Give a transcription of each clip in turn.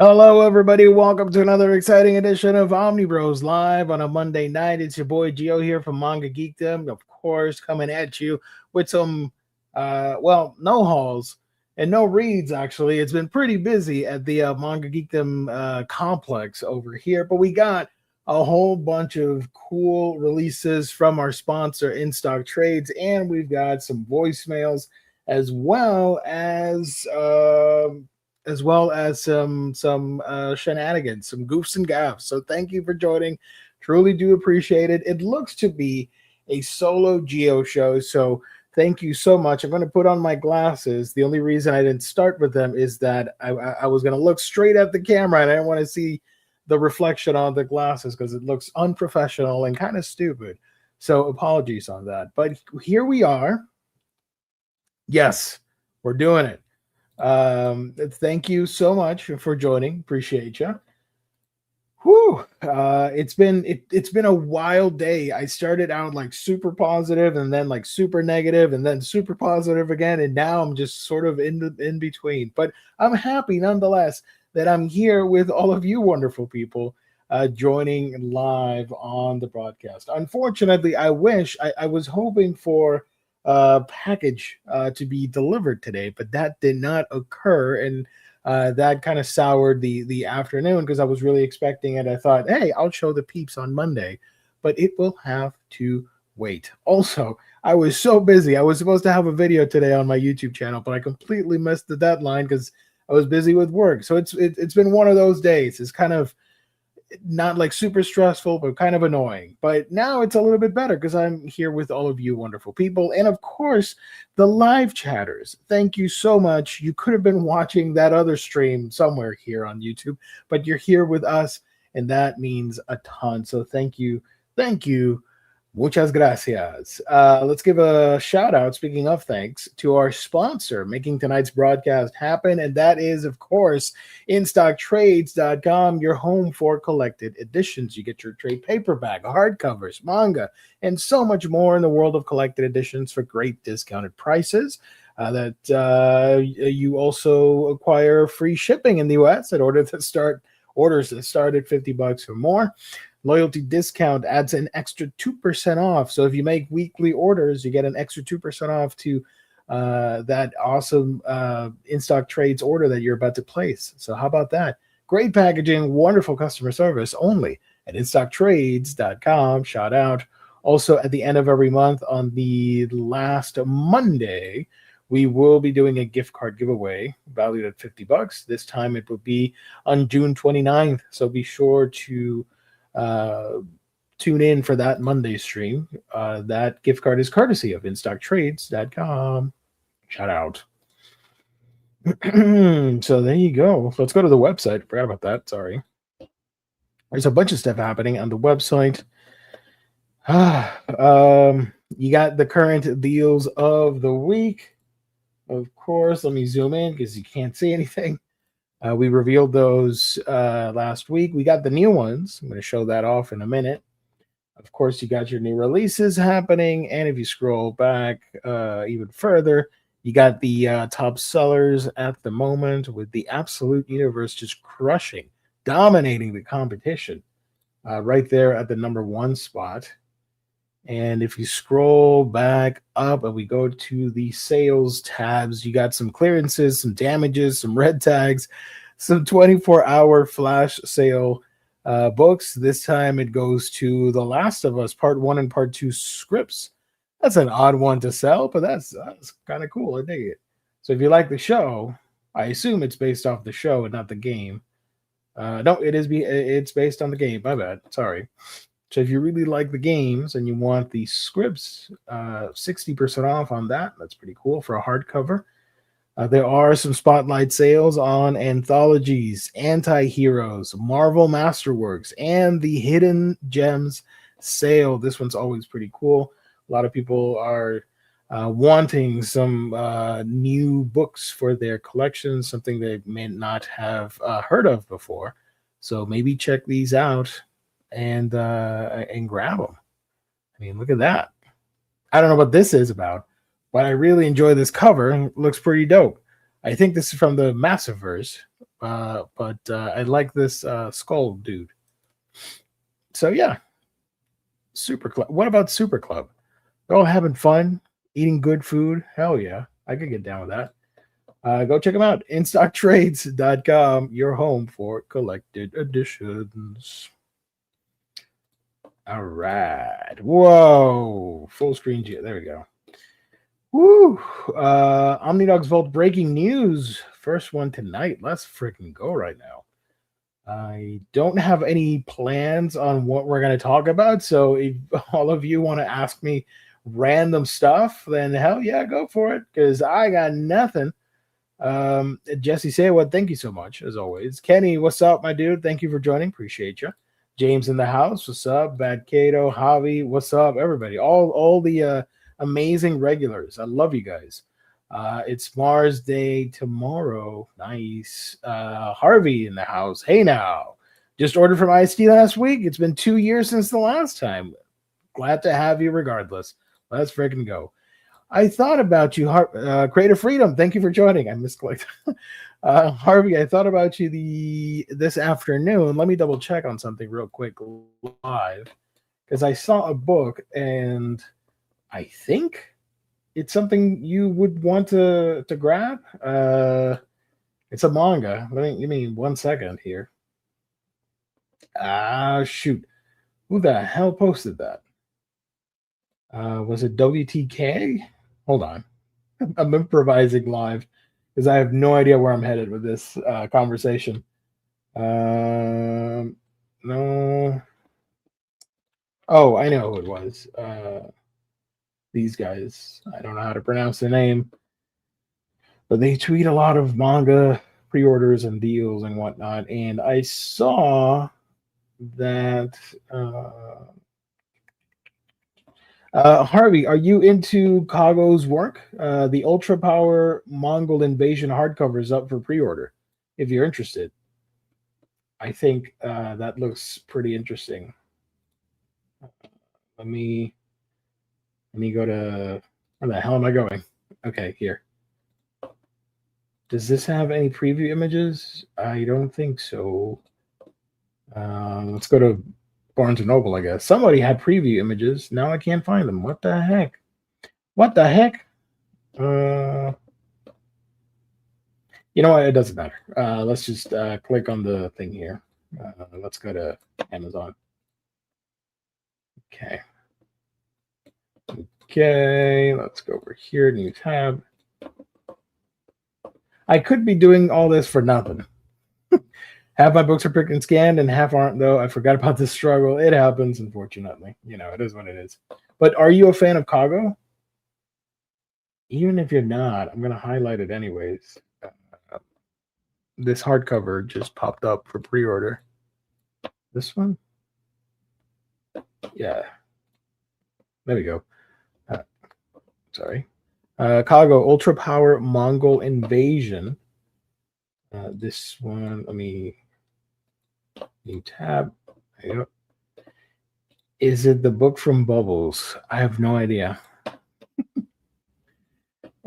Hello, everybody. Welcome to another exciting edition of Omnibros Live on a Monday night. It's your boy Gio here from Manga Geekdom, of course, coming at you with some, no hauls and no reads, actually. It's been pretty busy at the Manga Geekdom complex over here, but we got a whole bunch of cool releases from our sponsor, In Stock Trades, and we've got some voicemails as well as some shenanigans, some goofs and gaffs. So thank you for joining. Truly do appreciate it. It looks to be a solo Geo show, so thank you so much. I'm going to put on my glasses. The only reason I didn't start with them is that I was going to look straight at the camera and I didn't want to see the reflection on the glasses because it looks unprofessional and kind of stupid. So apologies on that. But here we are. Yes, we're doing it. Thank you so much for joining. Appreciate you. Whew. It's been a wild day. I started out like super positive and then like super negative and then super positive again, and now I'm just sort of in between. But I'm happy nonetheless that I'm here with all of you wonderful people joining live on the broadcast. Unfortunately, I was hoping for package to be delivered today, but that did not occur, and that kind of soured the afternoon because I was really expecting it. I thought, hey, I'll show the peeps on Monday, but it will have to wait. Also, I was so busy. I was supposed to have a video today on my YouTube channel, but I completely missed the deadline because I was busy with work. So it's been one of those days. It's kind of not like super stressful, but kind of annoying. But now it's a little bit better because I'm here with all of you wonderful people. And of course, the live chatters. Thank you so much. You could have been watching that other stream somewhere here on YouTube, but you're here with us, and that means a ton. So thank you. Thank you. Muchas gracias. Let's give a shout out, speaking of thanks, to our sponsor making tonight's broadcast happen. And that is, of course, InStockTrades.com, your home for collected editions. You get your trade paperback, hardcovers, manga, and so much more in the world of collected editions for great discounted prices. You also acquire free shipping in the US at orders that start at $50 or more. Loyalty discount adds an extra 2% off. So if you make weekly orders, you get an extra 2% off to that awesome in-stock trades order that you're about to place. So how about that? Great packaging, wonderful customer service only at InStockTrades.com. Shout out. Also, at the end of every month on the last Monday, we will be doing a gift card giveaway valued at $50. This time it will be on June 29th. So be sure to tune in for that Monday stream. That gift card is courtesy of InStockTrades.com. Shout out. So there you go. Let's go to the website. Forgot about that. Sorry. There's a bunch of stuff happening on the website. You got the current deals of the week. Of course, let me zoom in because you can't see anything. We revealed those last week. We got the new ones. I'm going to show that off in a minute. Of course, you got your new releases happening. And if you scroll back even further, you got the top sellers at the moment with the Absolute Universe just crushing, dominating the competition right there at the number one spot. And if you scroll back up and we go to the sales tabs, you got some clearances, some damages, some red tags, some 24-hour flash sale books. This time it goes to The Last of Us Part 1 and Part 2 scripts. That's an odd one to sell, but that's kind of cool. I dig it. So if you like the show, I assume it's based off the show and not the game. No, it's based on the game. My bad. Sorry. So if you really like the games and you want the scripts, 60% off on that. That's pretty cool for a hardcover. There are some spotlight sales on anthologies, anti-heroes, Marvel Masterworks, and the Hidden Gems sale. This one's always pretty cool. A lot of people are wanting some new books for their collection, something they may not have heard of before. So maybe check these out and grab them. I mean, look at that. I don't know what this is about, but I really enjoy this cover. It looks pretty dope. I think this is from the Massiverse. but I like this skull dude. So yeah, Super Club. What about Super Club? They're all having fun, eating good food. Hell yeah, I could get down with that. Go check them out. InStockTrades.com, your home for collected editions. All right. Whoa. Full screen. There we go. Woo. Omnidog's Vault breaking news. First one tonight. Let's freaking go right now. I don't have any plans on what we're going to talk about. So if all of you want to ask me random stuff, then hell yeah, go for it. Because I got nothing. Jesse Saywood, thank you so much, as always. Kenny, what's up, my dude? Thank you for joining. Appreciate you. James in the house, what's up? Bad Cato, Javi, what's up? Everybody, all the amazing regulars. I love you guys. It's Mars Day tomorrow. Nice. Harvey in the house. Hey now. Just ordered from IST last week. It's been 2 years since the last time. Glad to have you regardless. Let's freaking go. I thought about you, Creative Freedom. Thank you for joining. I misclicked. Harvey, I thought about you this afternoon. Let me double check on something real quick live, because I saw a book and I think it's something you would want to grab. It's a manga. Give me 1 second here. Shoot. Who the hell posted that? Was it WTK? Hold on. I'm improvising live because I have no idea where I'm headed with this conversation. No. Oh, I know who it was. These guys. I don't know how to pronounce the name, but they tweet a lot of manga pre-orders and deals and whatnot. And I saw that. Harvey, are you into Kago's work? The Ultra Power Mongol Invasion hardcover is up for pre-order. If you're interested, I think that looks pretty interesting. Let me go to, where the hell am I going? Okay, here. Does this have any preview images? I don't think so. Let's go to Barnes & Noble, I guess. Somebody had preview images. Now I can't find them. What the heck? What the heck? You know what? It doesn't matter. Let's just click on the thing here. Let's go to Amazon. Okay. Okay, let's go over here. New tab. I could be doing all this for nothing. Half my books are picked and scanned, and half aren't, though. I forgot about this struggle. It happens, unfortunately. It is what it is. But are you a fan of Kago? Even if you're not, I'm going to highlight it anyways. This hardcover just popped up for pre-order. This one? Yeah. There we go. Sorry. Kago, Ultra Power Mongol Invasion. This one, let me... New tab. There you go. Is it the book from Bubbles? I have no idea.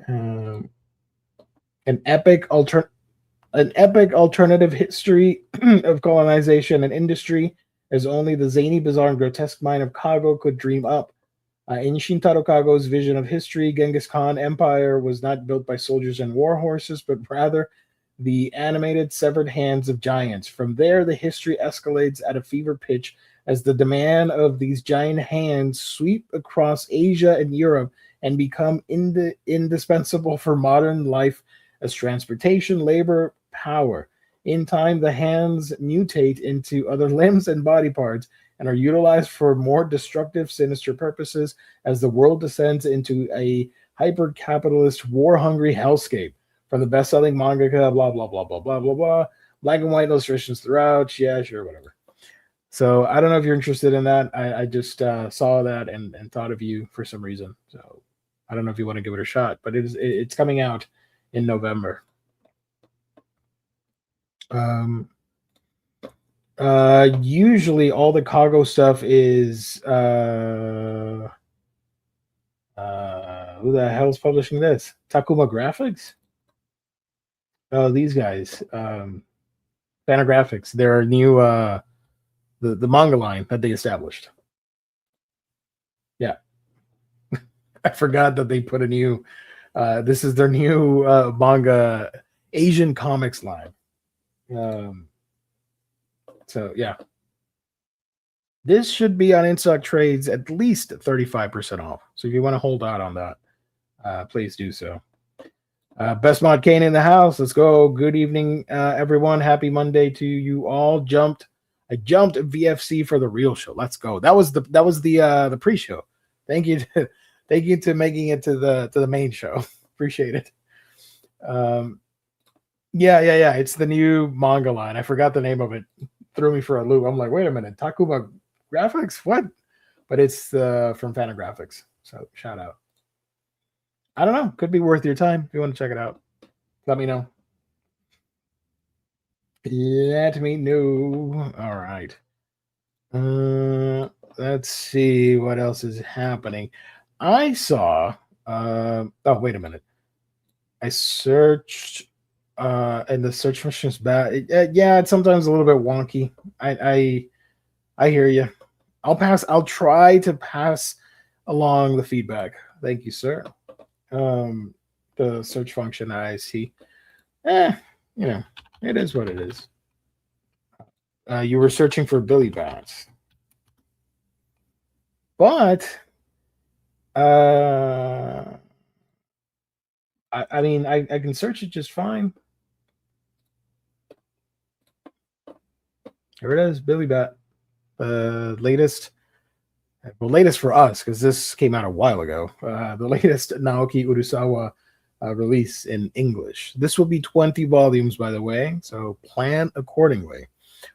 An epic alternative history of colonization and industry, as only the zany, bizarre, and grotesque mind of Kago could dream up. In Shintaro Kago's vision of history, Genghis Khan Empire was not built by soldiers and war horses, but rather the animated severed hands of giants. From there, the history escalates at a fever pitch as the demand of these giant hands sweep across Asia and Europe and become indispensable for modern life as transportation, labor, power. In time, the hands mutate into other limbs and body parts and are utilized for more destructive, sinister purposes as the world descends into a hyper-capitalist, war-hungry hellscape. From the best-selling mangaka, blah, blah, blah, blah, blah, blah, blah. Black and white illustrations throughout. Yeah, sure, whatever. So I don't know if you're interested in that. I just saw that and thought of you for some reason. So I don't know if you want to give it a shot, but it's coming out in November. Usually all the Kago stuff is who the hell's publishing this? Takuma Graphics? Oh, these guys. Fantagraphics, their new the manga line that they established. Yeah, I forgot that they put a new. This is their new manga Asian comics line. Um, so yeah, this should be on in-stock trades at least 35% off. So if you want to hold out on that, please do so. Best Mod Kane in the house. Let's go. Good evening, everyone. Happy Monday to you all. I jumped VFC for the real show. Let's go. That was the pre-show. Thank you to making it to the main show. Appreciate it. Yeah. It's the new manga line. I forgot the name of it. Threw me for a loop. I'm like, wait a minute, Takuma Graphics? What? But it's from Fantagraphics. So shout out. I don't know. Could be worth your time if you want to check it out. Let me know. Let me know. All right. Let's see what else is happening. I saw. Oh, wait a minute. I searched, and the search function is bad. Yeah, it's sometimes a little bit wonky. I hear you. I'll try to pass along the feedback. Thank you, sir. The search function I see. It is what it is. You were searching for Billy Bats. But I mean I can search it just fine. Here it is, Billy Bat. Latest for us, because this came out a while ago. The latest Naoki Urasawa release in English. This will be 20 volumes, by the way, so plan accordingly.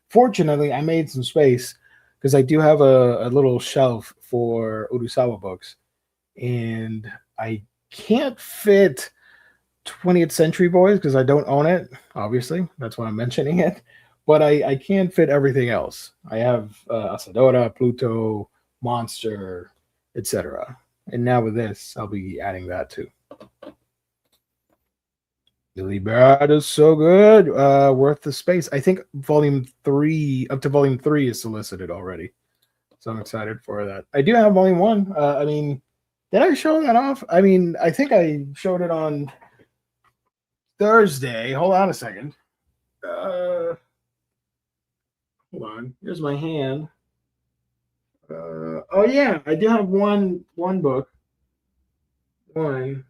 Fortunately, I made some space because I do have a little shelf for Urasawa books, and I can't fit 20th Century Boys because I don't own it, obviously. That's why I'm mentioning it. But I can fit everything else. I have Asadora, Pluto, Monster, etc. And now with this, I'll be adding that too. Billy Bat is so good. Worth the space. I think volume 3, up to volume 3 is solicited already. So I'm excited for that. I do have volume 1. I mean, did I show that off? I mean, I think I showed it on Thursday. Hold on a second. Hold on. Here's my hand. Oh yeah, I do have one book. One.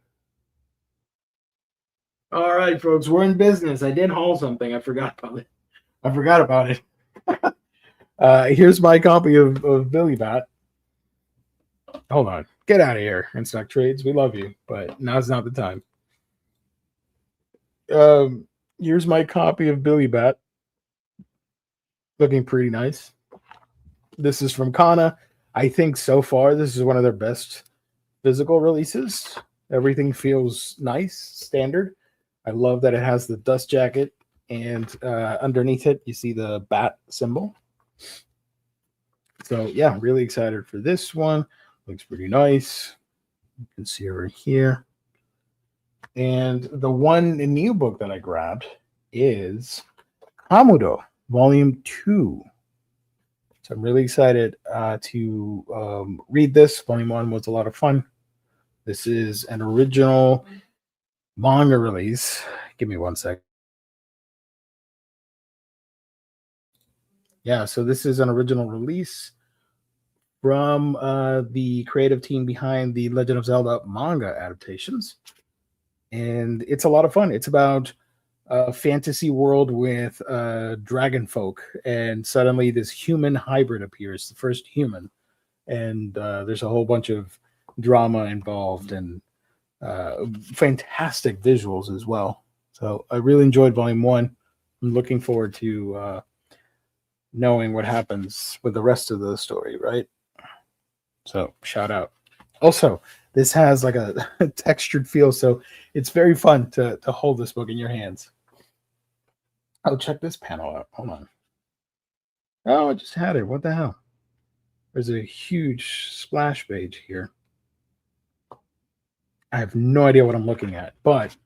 All right, folks, we're in business. I did haul something. I forgot about it. Here's my copy of Billy Bat. Hold on. Get out of here, In-Stock Trades. We love you, but now's not the time. Here's my copy of Billy Bat. Looking pretty nice. This is from Kana. I think so far this is one of their best physical releases. Everything feels nice, standard. I love that it has the dust jacket, and underneath it you see the bat symbol. So yeah, really excited for this one. Looks pretty nice. You can see over here. And the one new book that I grabbed is Kamudo, Volume 2. So I'm really excited to read this. Volume 1 was a lot of fun. This is an original manga release. Give me one sec. Yeah, so this is an original release from the creative team behind the Legend of Zelda manga adaptations. And it's a lot of fun. It's about a fantasy world with dragon folk, and suddenly this human hybrid appears, the first human. And there's a whole bunch of drama involved and fantastic visuals as well. So I really enjoyed Volume 1. I'm looking forward to knowing what happens with the rest of the story, right? So shout out. Also, this has like a textured feel, so it's very fun to hold this book in your hands. Oh, check this panel out. Hold on. Oh, I just had it. What the hell? There's a huge splash page here. I have no idea what I'm looking at, but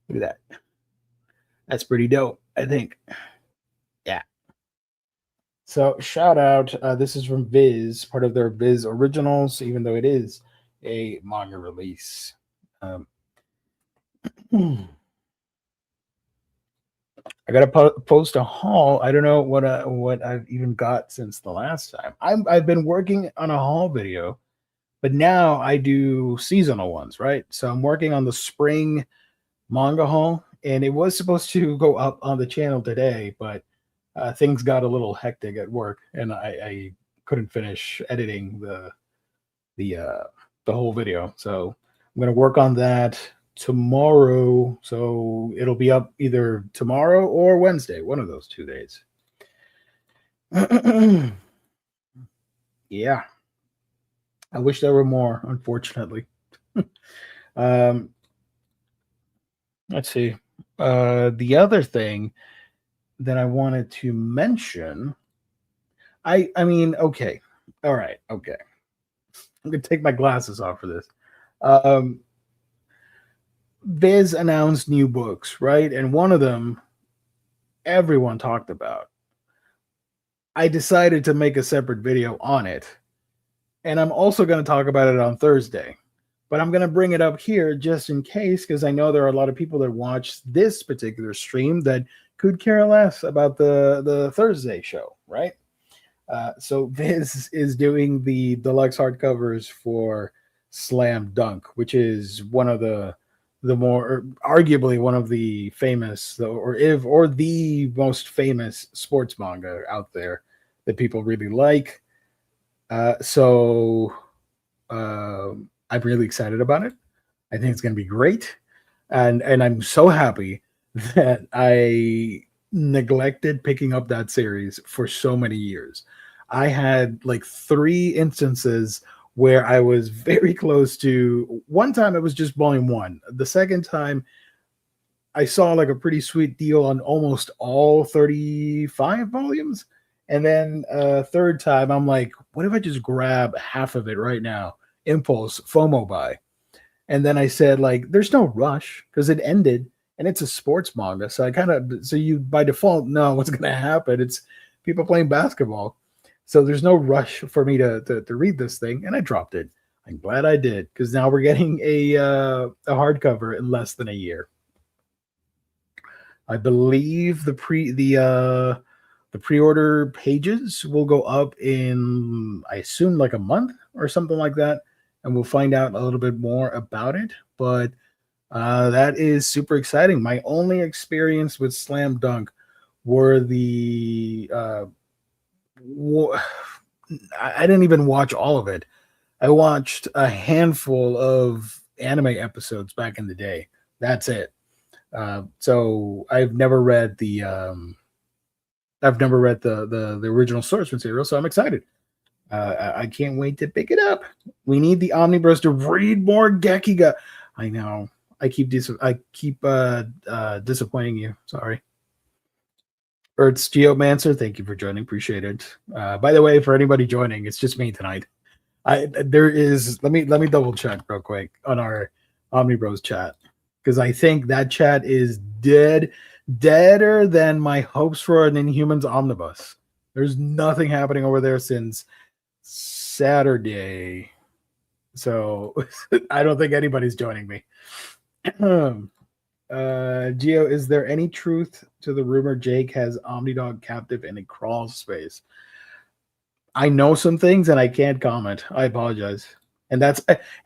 look at that. That's pretty dope, I think. So shout out. This is from Viz, part of their Viz originals, even though it is a manga release. Um, I gotta post a haul. I don't know what I've even got since the last time. I've been working on a haul video, but now I do seasonal ones, right? So I'm working on the spring manga haul, and it was supposed to go up on the channel today, but things got a little hectic at work, and I couldn't finish editing the uh, the whole video. So I'm gonna work on that tomorrow. So it'll be up either tomorrow or Wednesday, one of those 2 days. Yeah, I wish there were more. Unfortunately, um, let's see. The other thing that I wanted to mention, I mean, okay, all right, okay. I'm gonna take my glasses off for this. Um, Viz announced new books, right? And one of them everyone talked about. I decided to make a separate video on it. And I'm also going to talk about it on Thursday. But I'm going to bring it up here just in case, because I know there are a lot of people that watch this particular stream that could care less about the Thursday show, right? So Viz is doing the deluxe hardcovers for Slam Dunk, which is one of the more arguably one of the famous or the most famous sports manga out there that people really like. So I'm really excited about it. I think it's going to be great, and I'm so happy that I neglected picking up that series for so many years. I had like 3 instances where I was very close to. One time it was just volume one. The second time I saw like a pretty sweet deal on almost all 35 volumes. And then third time I'm like, what if I just grab half of it right now? Impulse, FOMO buy. And then I said, like, there's no rush because it ended and it's a sports manga. So I kind of, so you by default know what's going to happen. It's people playing basketball. So there's no rush for me to read this thing. And I dropped it. I'm glad I did because now we're getting a hardcover in less than a year. I believe the pre-order pages will go up in, I assume, like a month or something like that, and we'll find out a little bit more about it. But that is super exciting. My only experience with Slam Dunk were I didn't even watch all of it. I watched a handful of anime episodes back in the day. That's it. So I've never read the original source material, so I'm excited. I can't wait to pick it up. We need the Omnibros to read more Gekiga. I know. I keep disappointing you. Sorry. Earth's Geomancer, thank you for joining. Appreciate it. By the way, for anybody joining, it's just me tonight. There is. Let me double check real quick on our Omnibros chat because I think that chat is deader than my hopes for an Inhumans omnibus. There's nothing happening over there since Saturday, so I don't think anybody's joining me. Geo, is there any truth to the rumor Jake has Omnidog captive in a crawl space? I know some things and I can't comment. I apologize. And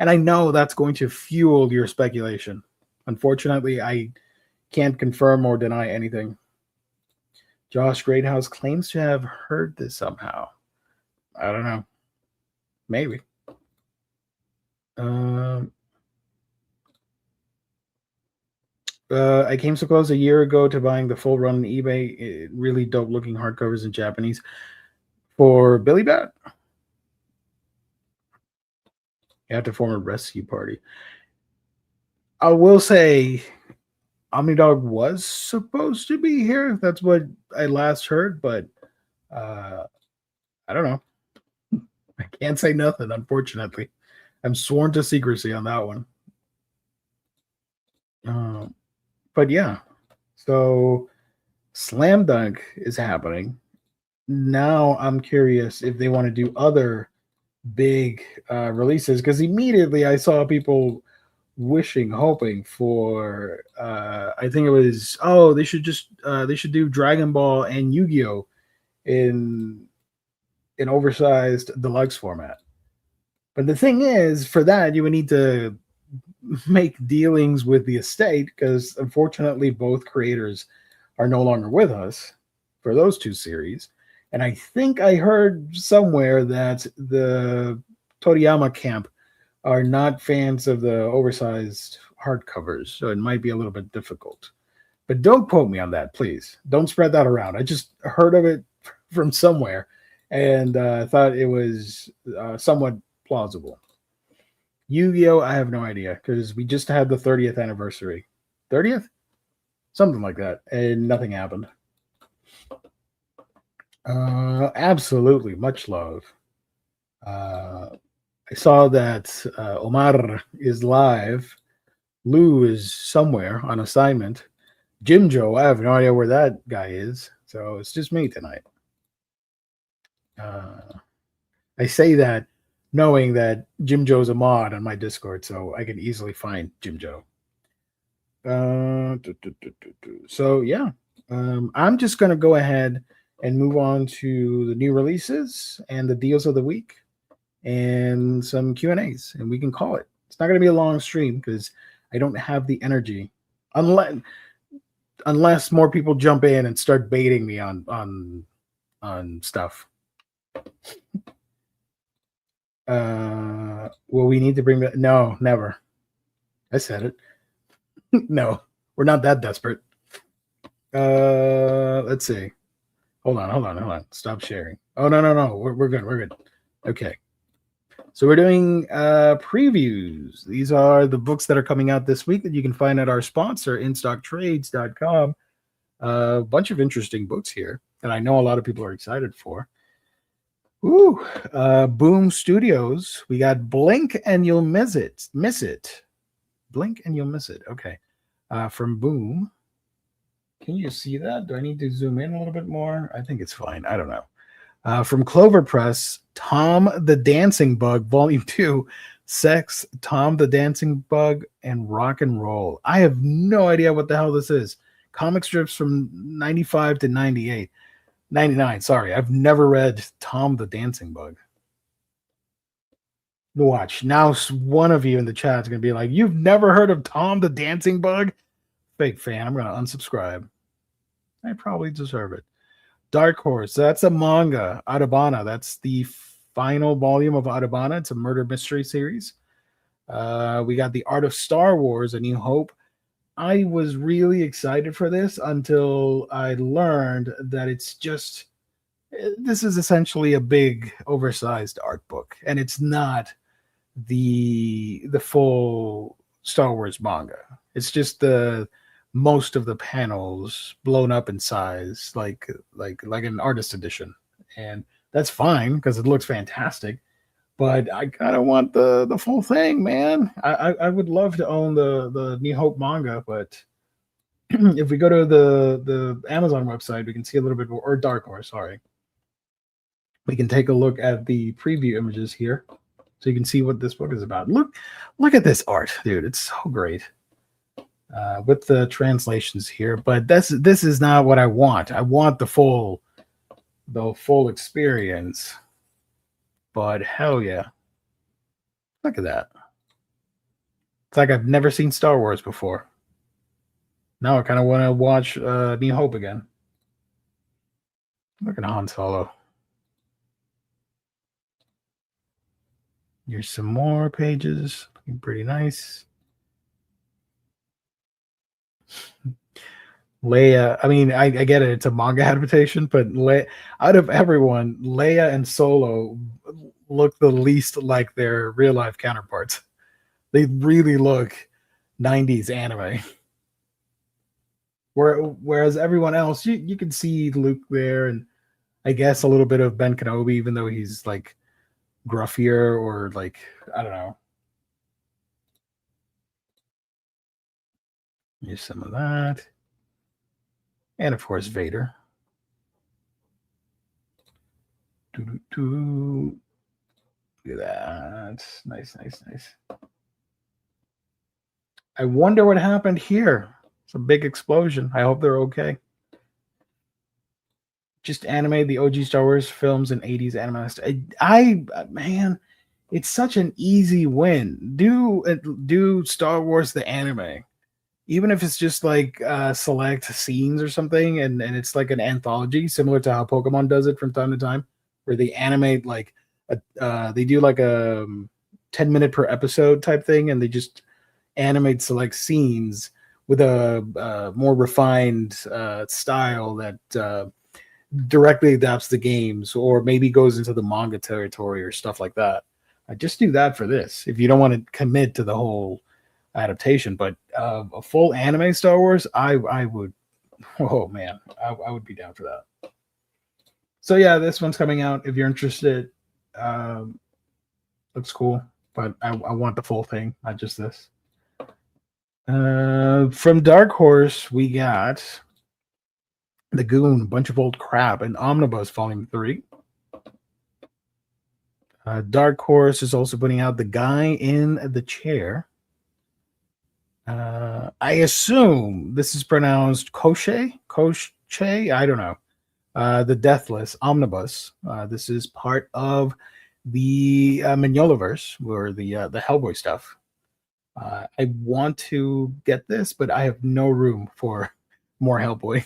I know that's going to fuel your speculation. Unfortunately, I can't confirm or deny anything. Josh Greathouse claims to have heard this somehow. I don't know. Maybe. I came so close a year ago to buying the full run on eBay. Really dope looking hardcovers in Japanese for Billy Bat. You have to form a rescue party. I will say Omnidog was supposed to be here. That's what I last heard, but I don't know. I can't say nothing, unfortunately. I'm sworn to secrecy on that one. But yeah, so Slam Dunk is happening. now I'm curious if they want to do other big releases, because immediately I saw people wishing, hoping for. I think it was, oh, they should do Dragon Ball and Yu Gi Oh in an oversized deluxe format. But the thing is, for that you would need to make dealings with the estate, because unfortunately both creators are no longer with us for those two series. And I think I heard somewhere that the Toriyama camp are not fans of the oversized hardcovers, so it might be a little bit difficult. But don't quote me on that, please. Don't spread that around. I just heard of it from somewhere and thought it was somewhat plausible. Yu-Gi-Oh! I have no idea because we just had the 30th anniversary. 30th? Something like that. And nothing happened. Absolutely. Much love. I saw that Omar is live. Lou is somewhere on assignment. Jim Joe, I have no idea where that guy is. So it's just me tonight. I say that knowing that Jim Joe's a mod on my Discord, so I can easily find Jim Joe. So yeah, I'm just gonna go ahead and move on to the new releases and the deals of the week and some Q&As, and we can call it. It's not gonna be a long stream because I don't have the energy, unless more people jump in and start baiting me on stuff. Will we need to bring that? No, never. I said it. No, we're not that desperate. Let's see. Hold on. Stop sharing. Oh no. We're good. We're good. Okay. So we're doing previews. These are the books that are coming out this week that you can find at our sponsor, instocktrades.com. A bunch of interesting books here that I know a lot of people are excited for. Ooh, Boom Studios. We got Blink and You'll Miss It. Blink and You'll Miss It. Okay. From Boom. Can you see that? Do I need to zoom in a little bit more? I think it's fine. I don't know. From Clover Press, Tom the Dancing Bug, Volume 2, Sex, Tom the Dancing Bug, and Rock and Roll. I have no idea what the hell this is. Comic strips from 95 to 98. 99, sorry. I've never read Tom the Dancing Bug. Watch. Now one of you in the chat is going to be like, you've never heard of Tom the Dancing Bug? Fake fan. I'm going to unsubscribe. I probably deserve it. Dark Horse. That's a manga. Atabana. That's the final volume of Atabana. It's a murder mystery series. We got The Art of Star Wars, A New Hope. I was really excited for this until I learned that this is essentially a big oversized art book, and it's not the full Star Wars manga. It's just the most of the panels blown up in size, like an artist edition, and that's fine because it looks fantastic. But I kind of want the full thing, man. I would love to own the New Hope manga, but if we go to the Amazon website, we can see a little bit more, or Dark Horse, sorry. We can take a look at the preview images here, so you can see what this book is about. Look at this art, dude. It's so great. With the translations here, but this is not what I want. I want the full experience. But hell yeah. Look at that. It's like I've never seen Star Wars before. Now I kind of want to watch New Hope again. Look at Han Solo. Here's some more pages. Looking pretty nice. Leia, I mean, I get it. It's a manga adaptation, but out of everyone, Leia and Solo look the least like their real life counterparts. They really look 90s anime. Whereas everyone else, you can see Luke there, and I guess a little bit of Ben Kenobi, even though he's like gruffier or like, I don't know. Here's some of that. And of course, Vader. Look at that. Nice, nice, nice. I wonder what happened here. It's a big explosion. I hope they're okay. Just animate the OG Star Wars films and 80s anime. Man, it's such an easy win. Do Star Wars the anime, even if it's just like select scenes or something, and it's like an anthology, similar to how Pokemon does it from time to time, where they animate like they do like a 10-minute per episode type thing, and they just animate select scenes with a more refined style that directly adapts the games, or maybe goes into the manga territory or stuff like that. I just do that for this if you don't want to commit to the whole adaptation. But a full anime Star Wars, I would. Oh man, I would be down for that. So yeah, this one's coming out. If you're interested, looks cool, but I want the full thing, not just this. From Dark Horse, we got The Goon, A Bunch of Old Crap, and Omnibus Volume 3. Dark Horse is also putting out The Guy in the Chair. I assume this is pronounced Koche? I don't know. The Deathless Omnibus. This is part of the Mignolaverse, or the Hellboy stuff. I want to get this, but I have no room for more Hellboy.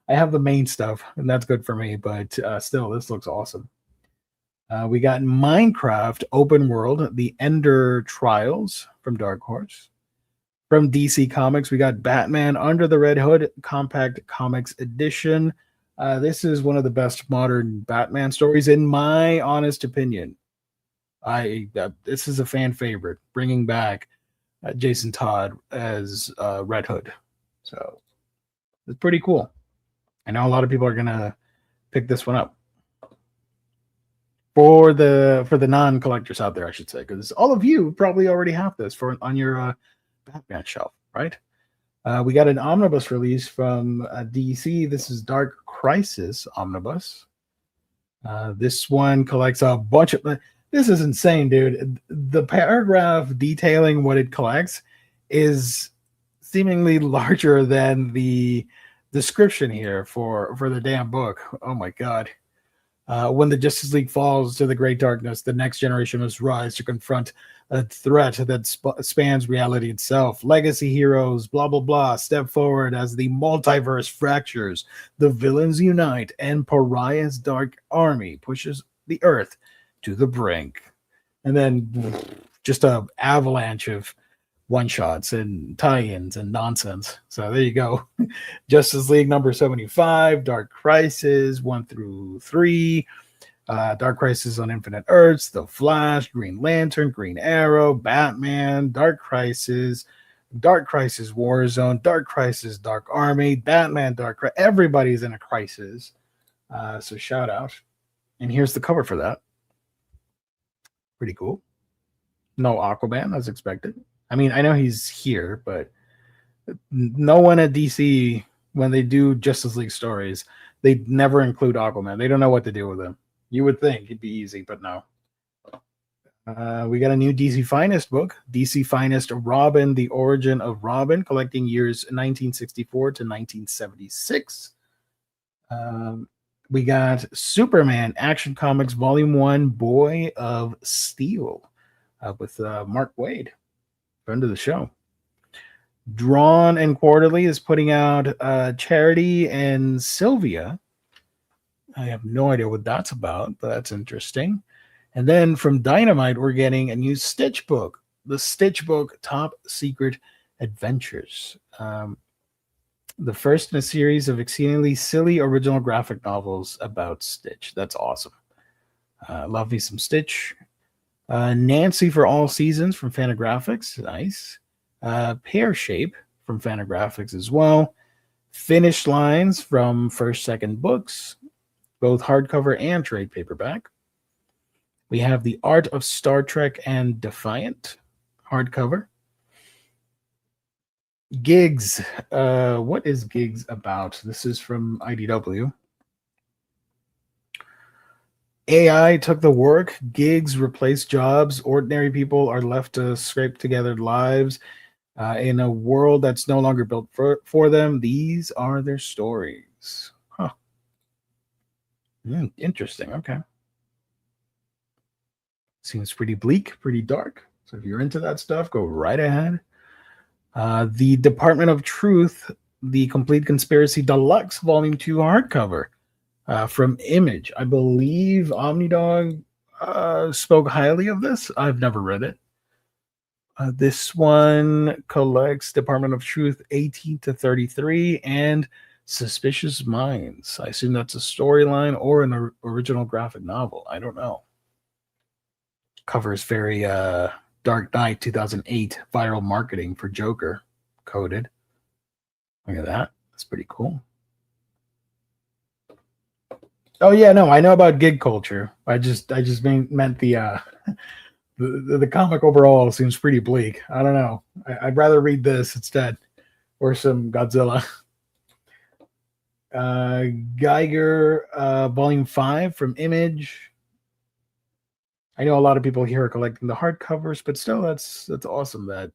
I have the main stuff, and that's good for me, but still, this looks awesome. We got Minecraft Open World, The Ender Trials from Dark Horse. From DC Comics, we got Batman Under the Red Hood Compact Comics Edition. This is one of the best modern Batman stories, in my honest opinion. This is a fan favorite, bringing back Jason Todd as Red Hood. So it's pretty cool. I know a lot of people are gonna pick this one up for the non-collectors out there, I should say, because all of you probably already have this on your Batman shelf, right? We got an omnibus release from DC. This is Dark Crisis Omnibus. This one collects a bunch of. This is insane, dude. The paragraph detailing what it collects is seemingly larger than the description here for the damn book. Oh my god. When the Justice League falls to the great darkness, the next generation must rise to confront a threat that spans reality itself. Legacy heroes, blah, blah, blah, step forward as the multiverse fractures, the villains unite, and Pariah's dark army pushes the earth to the brink. And then just an avalanche of one-shots and tie-ins and nonsense. So there you go. Justice League number 75, Dark Crisis 1 through 3, Dark Crisis on Infinite Earths, The Flash, Green Lantern, Green Arrow, Batman, Dark Crisis Warzone, Dark Crisis Dark Army, Batman everybody's in a crisis. So shout out. And here's the cover for that. Pretty cool. No Aquaman as expected. I mean, I know he's here, but no one at DC, when they do Justice League stories, they never include Aquaman. They don't know what to do with him. You would think it'd be easy, but no. We got a new DC Finest book, DC Finest Robin, The Origin of Robin, collecting years 1964 to 1976. We got Superman Action Comics Volume 1, Boy of Steel, with Mark Waid, friend of the show. Drawn and Quarterly is putting out Charity and Sylvia. I have no idea what that's about, but that's interesting. And then from Dynamite, we're getting a new Stitch book, the Stitch book Top Secret Adventures. The first in a series of exceedingly silly original graphic novels about Stitch. That's awesome. Love me some Stitch. Nancy for All Seasons from Fantagraphics. Nice. Pear Shape from Fantagraphics as well. Finished Lines from First Second Books, both hardcover and trade paperback. We have The Art of Star Trek and Defiant, hardcover. Gigs. What is Gigs about? This is from IDW. AI took the work, gigs replaced jobs, ordinary people are left to scrape together lives in a world that's no longer built for them. These are their stories. Huh. Interesting. Okay. Seems pretty bleak, pretty dark. So if you're into that stuff, go right ahead. The Department of Truth, The Complete Conspiracy Deluxe Volume 2 hardcover from Image. I believe Omnidog spoke highly of this. I've never read it. This one collects Department of Truth 18 to 33 and Suspicious Minds. I assume that's a storyline or an original graphic novel. I don't know. Covers very Dark Knight 2008 viral marketing for Joker coded. Look at that. That's pretty cool. Oh yeah, no, I know about gig culture. I just meant the comic overall seems pretty bleak. I don't know. I'd rather read this instead, or some Godzilla. Geiger, Volume 5 from Image. I know a lot of people here are collecting the hardcovers, but still, that's awesome that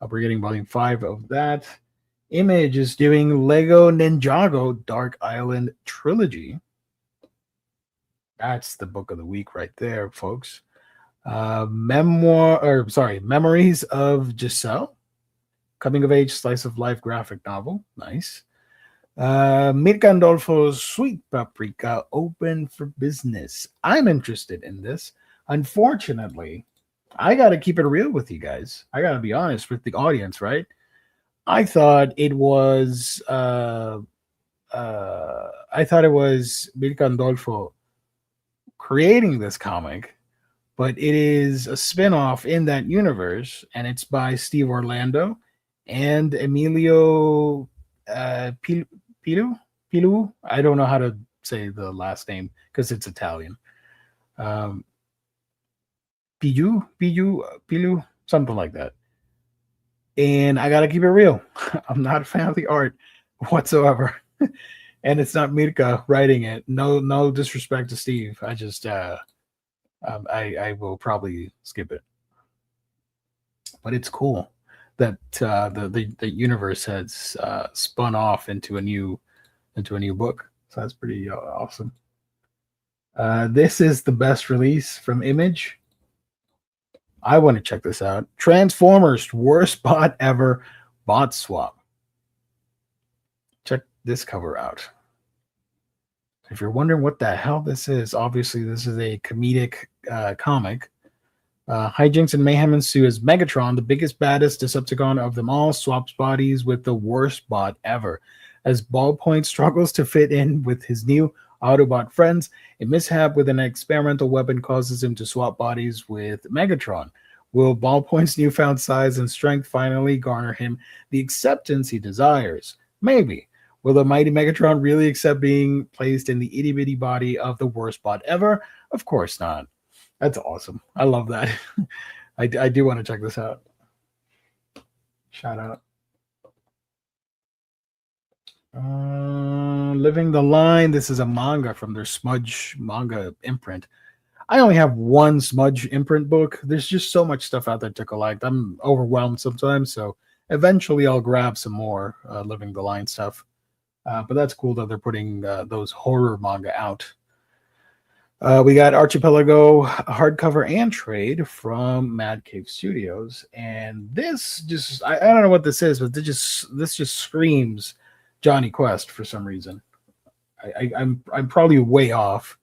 we're getting Volume 5 of that. Image is doing Lego Ninjago Dark Island Trilogy. That's the book of the week right there, folks. Memories of Giselle, coming of age slice of life graphic novel. Nice. Mirka Andolfo's Sweet Paprika open for business. I'm interested in this. Unfortunately, I got to keep it real with you guys. I got to be honest with the audience, right? I thought it was Mirka Andolfo creating this comic, but it is a spin-off in that universe, and it's by Steve Orlando and Emilio Pilu. I don't know how to say the last name because it's Italian. Pilu, something like that. And I gotta keep it real. I'm not a fan of the art whatsoever. And it's not Mirka writing it. No disrespect to Steve. I just I will probably skip it. But it's cool that the universe has spun off into a new book. So that's pretty awesome. This is the best release from Image. I want to check this out. Transformers Worst Bot Ever Bot Swap. Check this cover out. If you're wondering what the hell this is, obviously this is a comedic comic. Hijinks and mayhem ensue as Megatron, the biggest, baddest Decepticon of them all, swaps bodies with the worst bot ever. As Ballpoint struggles to fit in with his new Autobot friends, a mishap with an experimental weapon causes him to swap bodies with Megatron. Will Ballpoint's newfound size and strength finally garner him the acceptance he desires? Maybe. Will the mighty Megatron really accept being placed in the itty-bitty body of the worst bot ever? Of course not. That's awesome. I love that. I do want to check this out. Shout out. Living the Line. This is a manga from their Smudge manga imprint. I only have one Smudge imprint book. There's just so much stuff out there to collect. I'm overwhelmed sometimes, so eventually I'll grab some more Living the Line stuff. But that's cool that they're putting those horror manga out. We got Archipelago hardcover and trade from Mad Cave Studios, and this just—I don't know what this is, but this just screams Johnny Quest for some reason. I'm probably way off.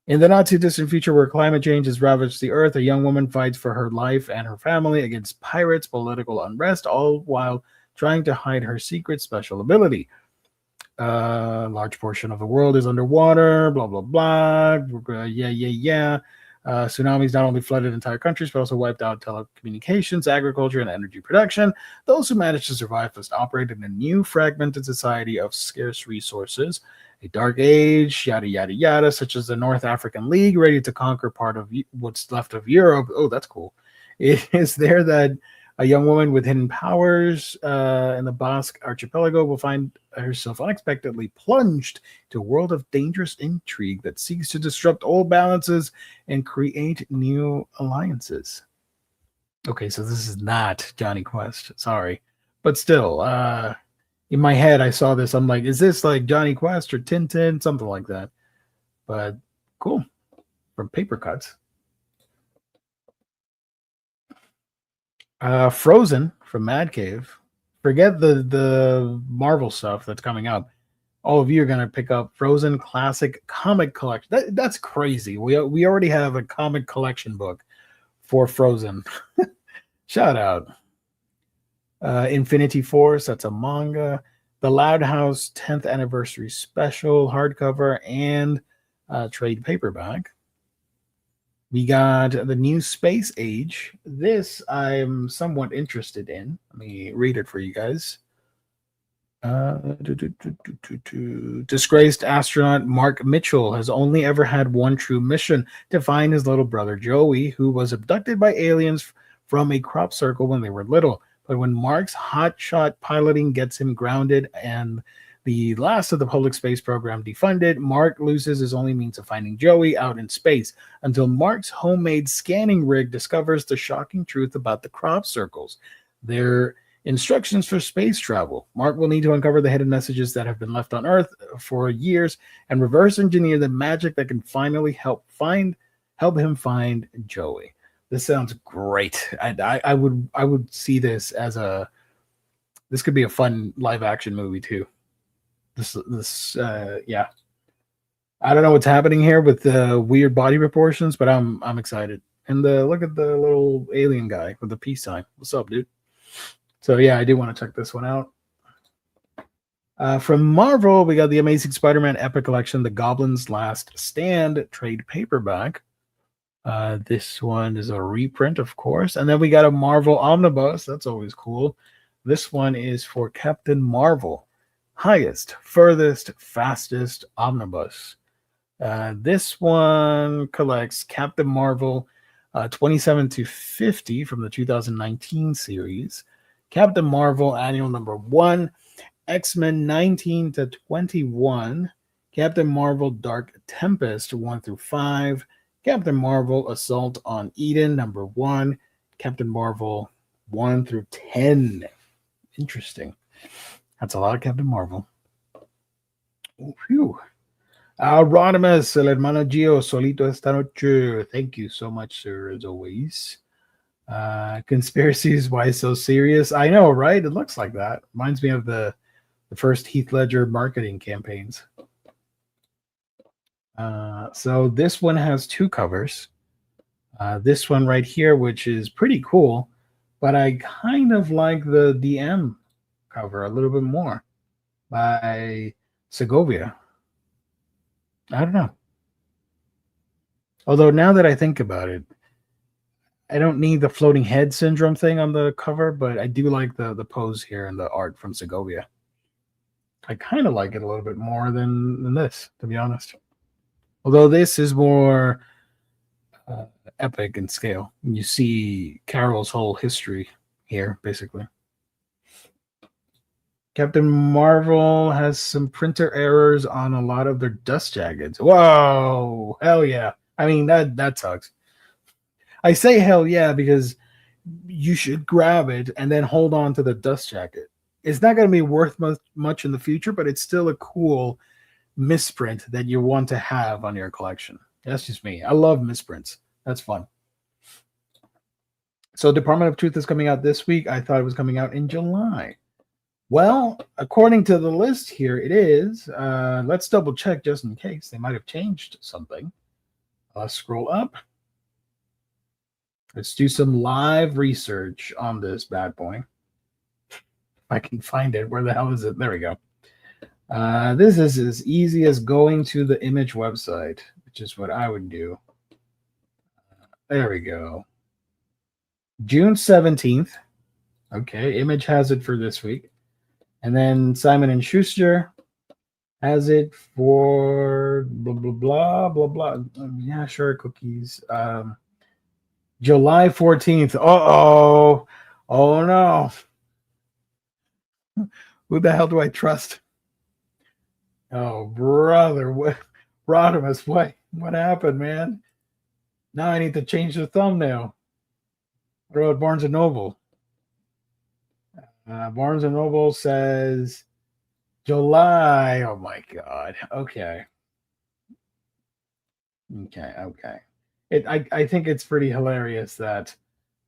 In the not too distant future, where climate change has ravaged the earth, a young woman fights for her life and her family against pirates, political unrest, all while trying to hide her secret special ability. Large portion of the world is underwater, blah, blah, blah. Tsunamis not only flooded entire countries, but also wiped out telecommunications, agriculture, and energy production. Those who managed to survive must operate in a new fragmented society of scarce resources. A dark age, yada, yada, yada, such as the North African League, ready to conquer part of what's left of Europe. Oh, that's cool. It is there that A young woman with hidden powers in the Basque archipelago will find herself unexpectedly plunged to a world of dangerous intrigue that seeks to disrupt old balances and create new alliances. Okay, so this is not Johnny Quest. Sorry. But still, in my head, I saw this. I'm like, is this like Johnny Quest or Tintin? Something like that. But cool. From Paper Cuts. Frozen from Mad Cave. Forget the Marvel stuff that's coming up. All of you are gonna pick up Frozen Classic Comic Collection. That's crazy. We already have a comic collection book for Frozen. Shout out. Infinity Force, that's a manga. The Loud House 10th Anniversary Special hardcover and trade paperback. We got the new Space Age. This I'm somewhat interested in. Let me read it for you guys. Disgraced astronaut Mark Mitchell has only ever had one true mission: to find his little brother Joey, who was abducted by aliens from a crop circle when they were little. But when Mark's hotshot piloting gets him grounded and the last of the public space program defunded, Mark loses his only means of finding Joey out in space until Mark's homemade scanning rig discovers the shocking truth about the crop circles. Their instructions for space travel. Mark will need to uncover the hidden messages that have been left on Earth for years and reverse engineer the magic that can finally help him find Joey. This sounds great. I would see this as this could be a fun live action movie too. Yeah. I don't know what's happening here with the weird body proportions, but I'm excited. And look at the little alien guy with the peace sign. What's up, dude? So yeah, I do want to check this one out. From Marvel, we got the Amazing Spider-Man Epic Collection, The Goblin's Last Stand trade paperback. This one is a reprint, of course. And then we got a Marvel Omnibus. That's always cool. This one is for Captain Marvel. Highest, furthest, fastest Omnibus. This one collects Captain Marvel 27 to 50 from the 2019 series. Captain Marvel Annual Number 1. X-Men 19 to 21. Captain Marvel Dark Tempest 1 through 5. Captain Marvel Assault on Eden number 1. Captain Marvel 1 through 10. Interesting. That's a lot of Captain Marvel. Phew. Rodimus, el hermano Gio, solito esta noche. Thank you so much, sir, as always. Conspiracies, why so serious? I know, right? It looks like that. Reminds me of the first Heath Ledger marketing campaigns. So this one has 2 covers. This one right here, which is pretty cool, but I kind of like the DM cover a little bit more by Segovia. I don't know. Although now that I think about it, I don't need the floating head syndrome thing on the cover, but I do like the pose here and the art from Segovia. I kind of like it a little bit more than this, to be honest. Although this is more epic in scale. You see Carol's whole history here, basically. Captain Marvel has some printer errors on a lot of their dust jackets. Whoa, hell yeah. I mean, that sucks. I say hell yeah because you should grab it and then hold on to the dust jacket. It's not going to be worth much in the future, but it's still a cool misprint that you want to have on your collection. That's just me. I love misprints. That's fun. So Department of Truth is coming out this week. I thought it was coming out in July. Well, according to the list here, it is. Let's double check just in case. They might have changed something. Let's scroll up. Let's do some live research on this bad boy. If I can find it. Where the hell is it? There we go. This is as easy as going to the Image website, which is what I would do. There we go. June 17th. Okay, Image has it for this week. And then Simon & Schuster has it for blah, blah, blah, blah, blah. Yeah, sure, cookies. July 14th. Uh-oh. Oh no. Who the hell do I trust? Oh, brother, what, Rodimus, what happened, man? Now I need to change the thumbnail. What about Barnes and Noble? Barnes and Noble says July. Oh my God. Okay. Okay. I think it's pretty hilarious that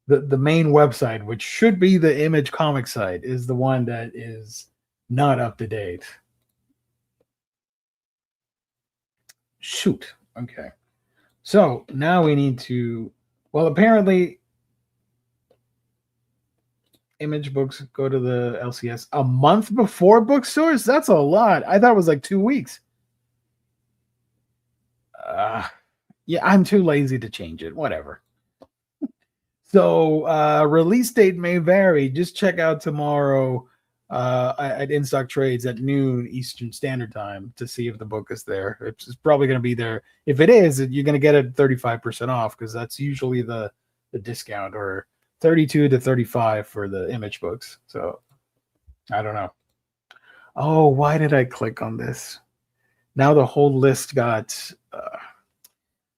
the main website, which should be the Image comic site, is the one that is not up to date. Shoot. Okay. So now we need to. Well, apparently, Image books go to the LCS a month before bookstores. That's a lot. I thought it was like 2 weeks. Uh, yeah, I'm too lazy to change it. Whatever. So release date may vary. Just check out tomorrow at In Stock Trades at noon Eastern Standard Time to see if the book is there. It's probably going to be there. If it is, you're going to get it 35% off because that's usually the discount, or 32 to 35 for the Image books. So I don't know. Oh, why did I click on this? Now the whole list got.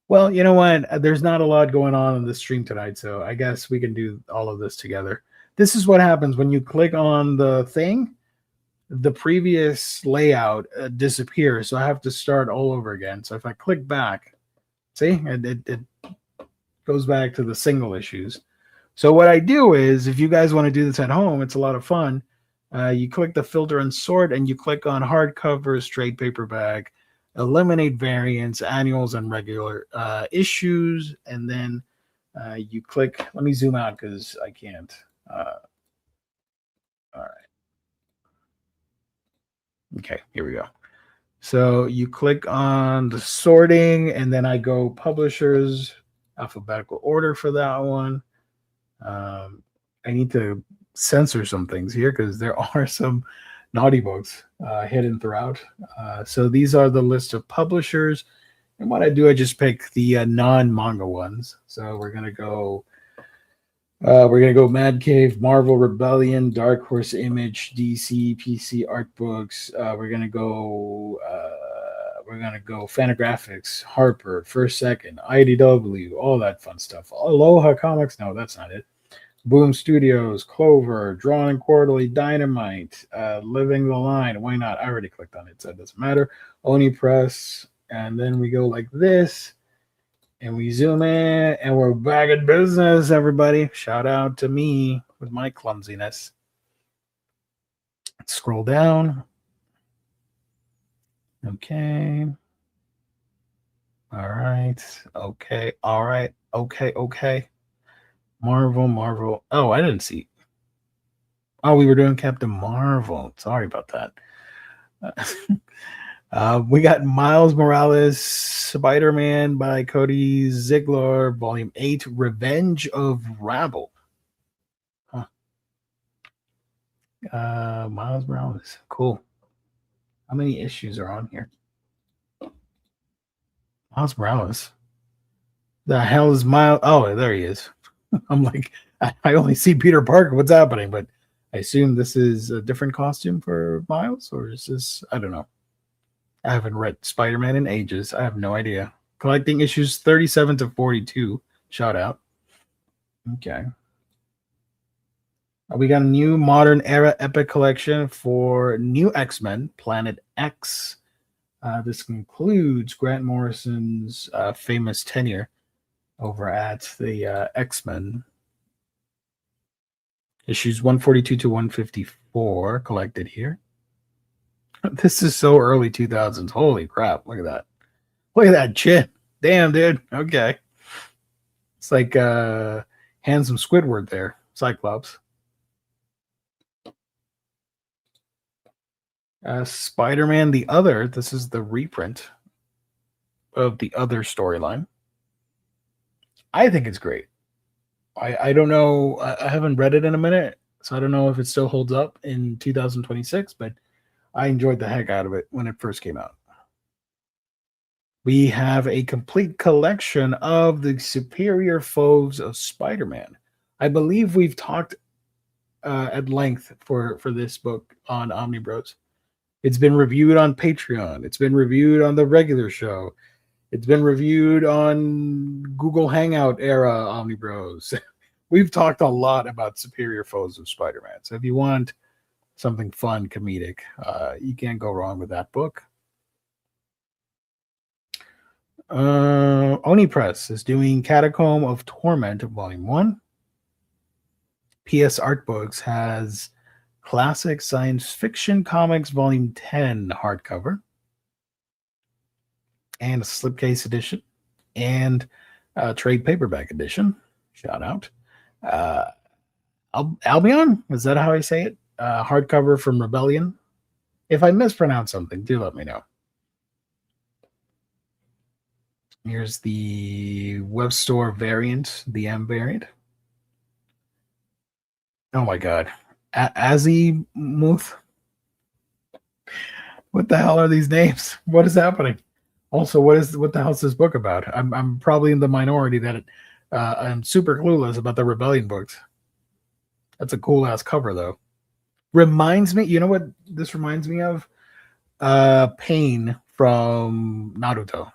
Well, you know what? There's not a lot going on in the stream tonight, so I guess we can do all of this together. This is what happens when you click on the thing. The previous layout disappears, so I have to start all over again. So if I click back, see, it goes back to the single issues. So what I do is, if you guys want to do this at home, it's a lot of fun. You click the filter and sort, and you click on hardcover, trade paperback, eliminate variants, annuals, and regular issues, and then you click. Let me zoom out because I can't. All right. Okay, here we go. So you click on the sorting, and then I go publishers, alphabetical order for that one. I need to censor some things here because there are some naughty books hidden throughout. So these are the list of publishers. And what I do, I just pick the non-manga ones. So we're gonna go Mad Cave, Marvel, Rebellion, Dark Horse, Image, DC, PC, Art Books. We're gonna go Fantagraphics, Harper, First Second, IDW, all that fun stuff. Aloha Comics. No, that's not it. Boom Studios, Clover, Drawn Quarterly, Dynamite, Living the Line. Why not? I already clicked on it, so it doesn't matter. Oni Press, and then we go like this, and we zoom in, and we're back in business, everybody. Shout out to me with my clumsiness. Scroll down. Okay. All right. Okay. All right. Okay. Marvel. Oh, I didn't see. Oh, we were doing Captain Marvel. Sorry about that. We got Miles Morales, Spider-Man by Cody Ziegler, Volume 8, Revenge of Rabble. Huh. Miles Morales. Cool. How many issues are on here? Miles Morales. The hell is Miles? Oh, there he is. I'm like, I only see Peter Parker. What's happening? But I assume this is a different costume for Miles, or is this? I don't know. I haven't read Spider-Man in ages. I have no idea. Collecting issues 37 to 42. Shout out. Okay. We got a new modern era epic collection for New X-Men, Planet X. This includes Grant Morrison's famous tenure over at the X-Men. Issues 142 to 154 collected here. This is so early 2000s. Holy crap. Look at that. Look at that chin. Damn, dude. Okay. It's like handsome Squidward there. Cyclops. Spider-Man the Other. This is the reprint of the Other storyline. I think it's great. I don't know. I haven't read it in a minute, so I don't know if it still holds up in 2026, but I enjoyed the heck out of it when it first came out. We have a complete collection of the superior foes of Spider-Man. I believe we've talked at length for this book on Omnibros. It's been reviewed on Patreon. It's been reviewed on the regular show. It's been reviewed on Google Hangout era Omnibros. We've talked a lot about Superior Foes of Spider-Man. So if you want something fun, comedic, you can't go wrong with that book. Oni Press is doing Catacomb of Torment Volume 1. PS Art Books has Classic Science Fiction Comics Volume 10 hardcover and a slipcase edition and a trade paperback edition. Shout out. Albion, is that how I say it? Hardcover from Rebellion. If I mispronounce something, do let me know. Here's the web store variant, the M variant. Oh my god. Azimuth. What the hell are these names? What is happening? Also, what the hell is this book about? I'm probably in the minority that I'm super clueless about the Rebellion books. That's a cool ass cover though. Reminds me, you know what this reminds me of? Pain from Naruto.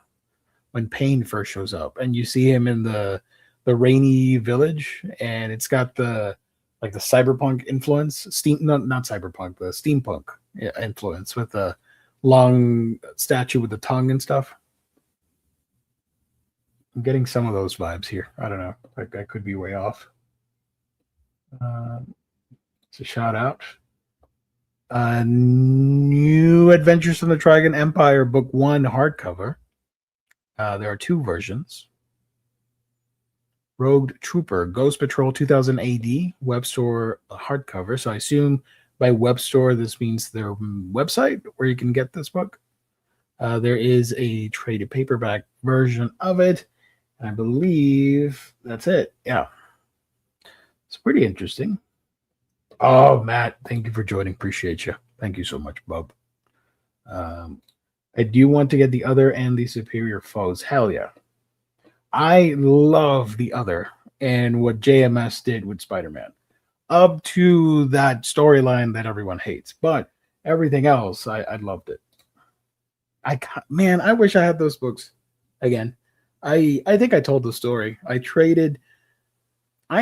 When Pain first shows up and you see him in the rainy village and it's got the cyberpunk influence, not cyberpunk, the steampunk influence with the long statue with the tongue and stuff. I'm getting some of those vibes here. I don't know. I could be way off. It's a shout out. New Adventures from the Dragon Empire Book 1 hardcover. There are two versions. Rogue Trooper, Ghost Patrol 2000 AD, web store hardcover. So I assume by web store, this means their website where you can get this book. There is a traded paperback version of it. I believe that's it. Yeah. It's pretty interesting. Oh, Matt, thank you for joining. Appreciate you. Thank you so much, Bub. I do want to get the other and the Superior Foes. Hell yeah. I love the other and what JMS did with Spider-Man up to that storyline that everyone hates. But everything else, I loved it. I wish I had those books again. I think I told the story. I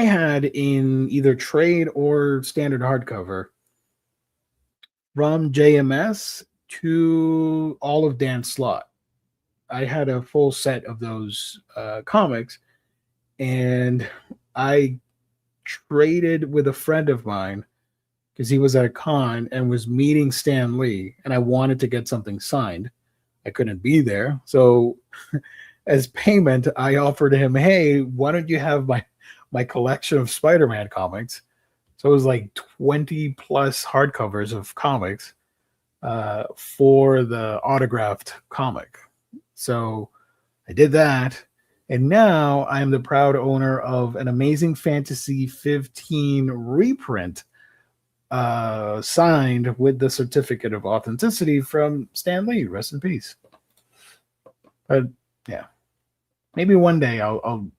had in either trade or standard hardcover from JMS to all of Dan Slott. I had a full set of those comics, and I traded with a friend of mine because he was at a con and was meeting Stan Lee, and I wanted to get something signed. I couldn't be there, so as payment, I offered him, "Hey, why don't you have my collection of Spider-Man comics?" So it was like 20 plus hardcovers of comics for the autographed comic. So I did that, and now I'm the proud owner of an Amazing Fantasy 15 reprint signed with the certificate of authenticity from Stan Lee. Rest in peace. But yeah, maybe one day I'll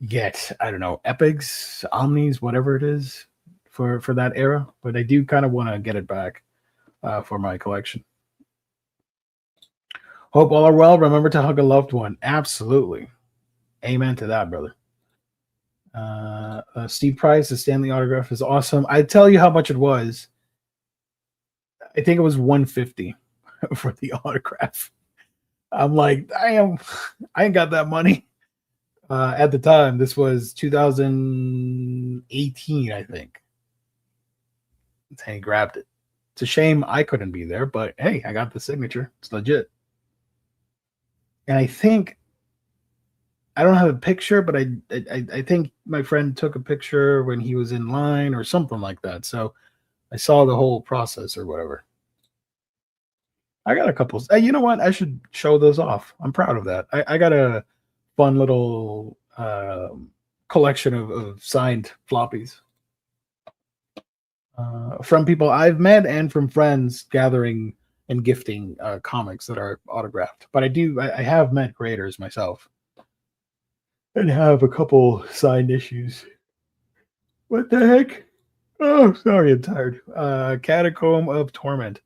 get, I don't know, epics, omnis, whatever it is for that era. But I do kind of want to get it back for my collection. Hope all are well. Remember to hug a loved one. Absolutely. Amen to that, brother. Steve Price, the Stanley autograph is awesome. I tell you how much it was. I think it was $150 for the autograph. I'm like, I ain't got that money. At the time, this was 2018, I think. And he grabbed it. It's a shame I couldn't be there, but hey, I got the signature. It's legit. And I think I don't have a picture, but I think my friend took a picture when he was in line or something like that. So I saw the whole process or whatever. I got a couple. You know what? I should show those off. I'm proud of that. I got a fun little collection of signed floppies from people I've met and from friends gathering and gifting comics that are autographed. But I have met creators myself and have a couple signed issues. What the heck? Oh, sorry, I'm tired. Catacomb of Torment.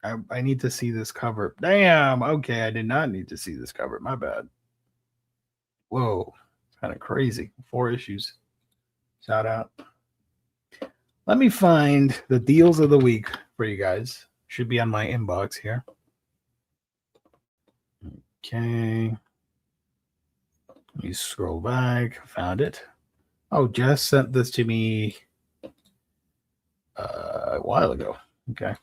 I need to see this cover. Damn. Okay, I did not need to see this cover. My bad. Whoa, kind of crazy. 4 issues. Shout out. Let me find the deals of the week for you guys. Should be on my inbox here. Okay. Let me scroll back. Found it. Oh, Jess sent this to me a while ago. Okay.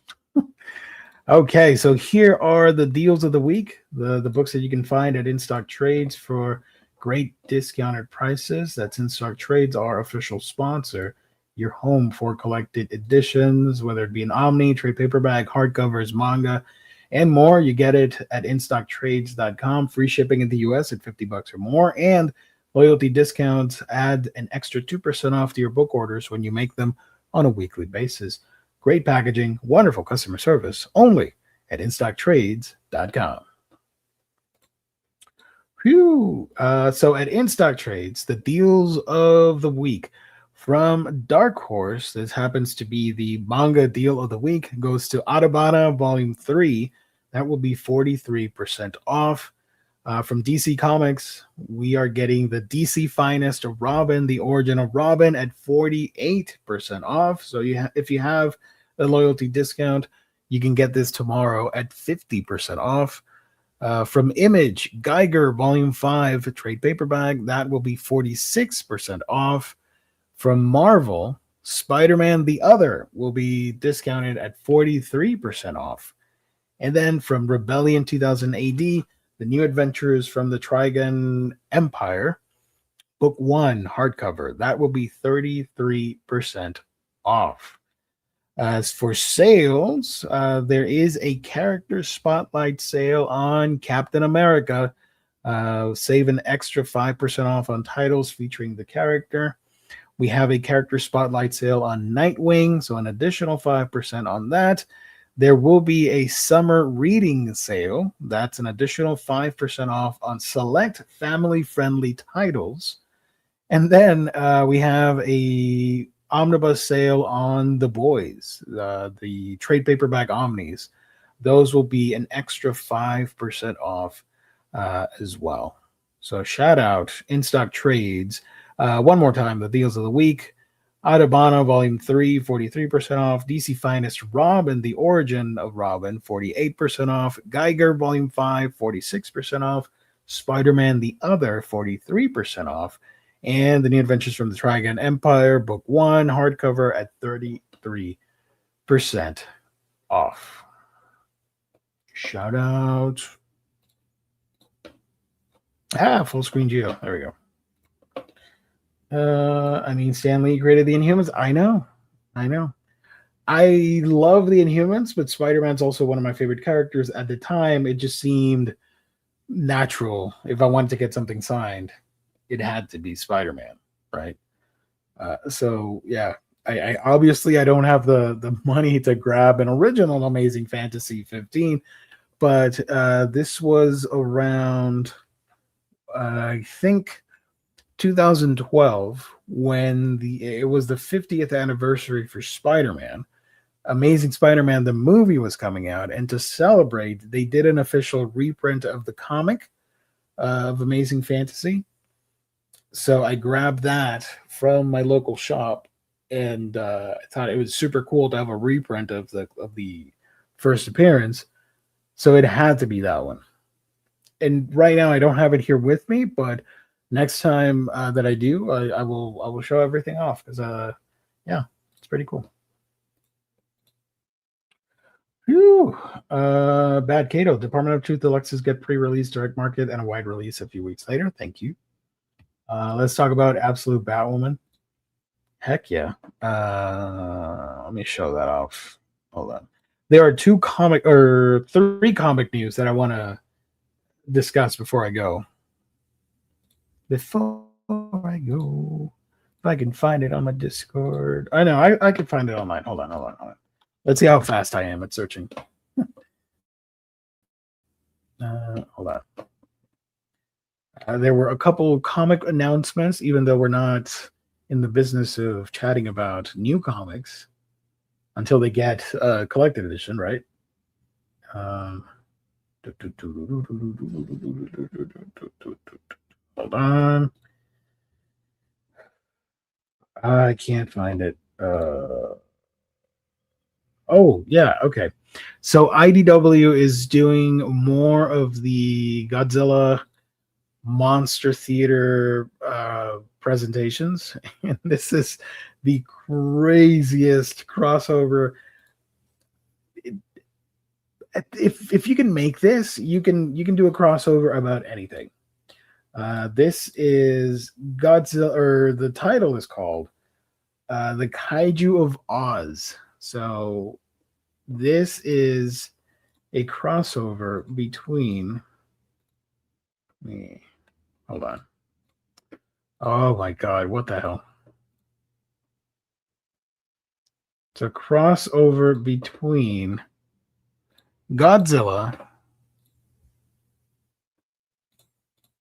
Okay, so here are the deals of the week, the books that you can find at In Stock Trades for great discounted prices. That's In Stock Trades, our official sponsor, your home for collected editions, whether it be an Omni, trade paperback, hardcovers, manga, and more. You get it at instocktrades.com. Free shipping in the US at $50 or more, and loyalty discounts add an extra 2% off to your book orders when you make them on a weekly basis. Great packaging, wonderful customer service, only at instocktrades.com. Phew. So at InStock Trades, the deals of the week from Dark Horse, this happens to be the manga deal of the week, goes to Atabana Volume 3. That will be 43% off. From DC Comics, we are getting the DC Finest Robin, the Origin of Robin, at 48% off. So if you have a loyalty discount, you can get this tomorrow at 50% off. From Image, Geiger Volume 5 trade paperback, that will be 46% off. From Marvel, Spider-Man The Other will be discounted at 43% off. And then from Rebellion 2000 AD, The New Adventures from the Trigon Empire, Book 1 hardcover, that will be 33% off. As for sales, there is a character spotlight sale on Captain America. Save an extra 5% off on titles featuring the character. We have a character spotlight sale on Nightwing, so an additional 5% on that. There will be a summer reading sale. That's an additional 5% off on select family-friendly titles. And then we have a omnibus sale on The Boys, the trade paperback omnis. Those will be an extra 5% off as well. So shout out In Stock Trades. One more time, the deals of the week. Atabana Volume 3, 43% off. DC Finest Robin, The Origin of Robin, 48% off. Geiger Volume 5, 46% off. Spider-Man The Other, 43% off. And The New Adventures from the Trigon Empire, Book 1, hardcover at 33% off. Shout out. Full screen Geo. There we go. Stan Lee created the Inhumans. I know. I love the Inhumans, but Spider-Man's also one of my favorite characters. At the time, it just seemed natural. If I wanted to get something signed, it had to be Spider-Man, right? So yeah, I obviously I don't have the money to grab an original Amazing Fantasy 15, but this was around I think 2012 when it was the 50th anniversary for Spider-Man. Amazing Spider-Man the movie was coming out, and to celebrate, they did an official reprint of the comic of Amazing Fantasy. So I grabbed that from my local shop, and I thought it was super cool to have a reprint of the first appearance. So it had to be that one. And right now I don't have it here with me, but next time that I do, I will show everything off because yeah, it's pretty cool. Whew. Bad Cato, Department of Truth Deluxes get pre-release, direct market, and a wide release a few weeks later. Thank you. Let's talk about Absolute Batwoman. Heck yeah. Let me show that off. Hold on. There are three comic news that I want to discuss before I go. If I can find it on my Discord. I know I can find it online. Hold on. Let's see how fast I am at searching. Hold on. There were a couple comic announcements, even though we're not in the business of chatting about new comics until they get a collected edition, right? Um, hold on. I can't find it. Oh, yeah, okay. So IDW is doing more of the Godzilla Monster Theater presentations, and this is the craziest crossover. If you can make this, you can do a crossover about anything. This is Godzilla, or the title is called the Kaiju of Oz. So this is a crossover between me. Hold on. Oh my god, what the hell? It's a crossover between Godzilla.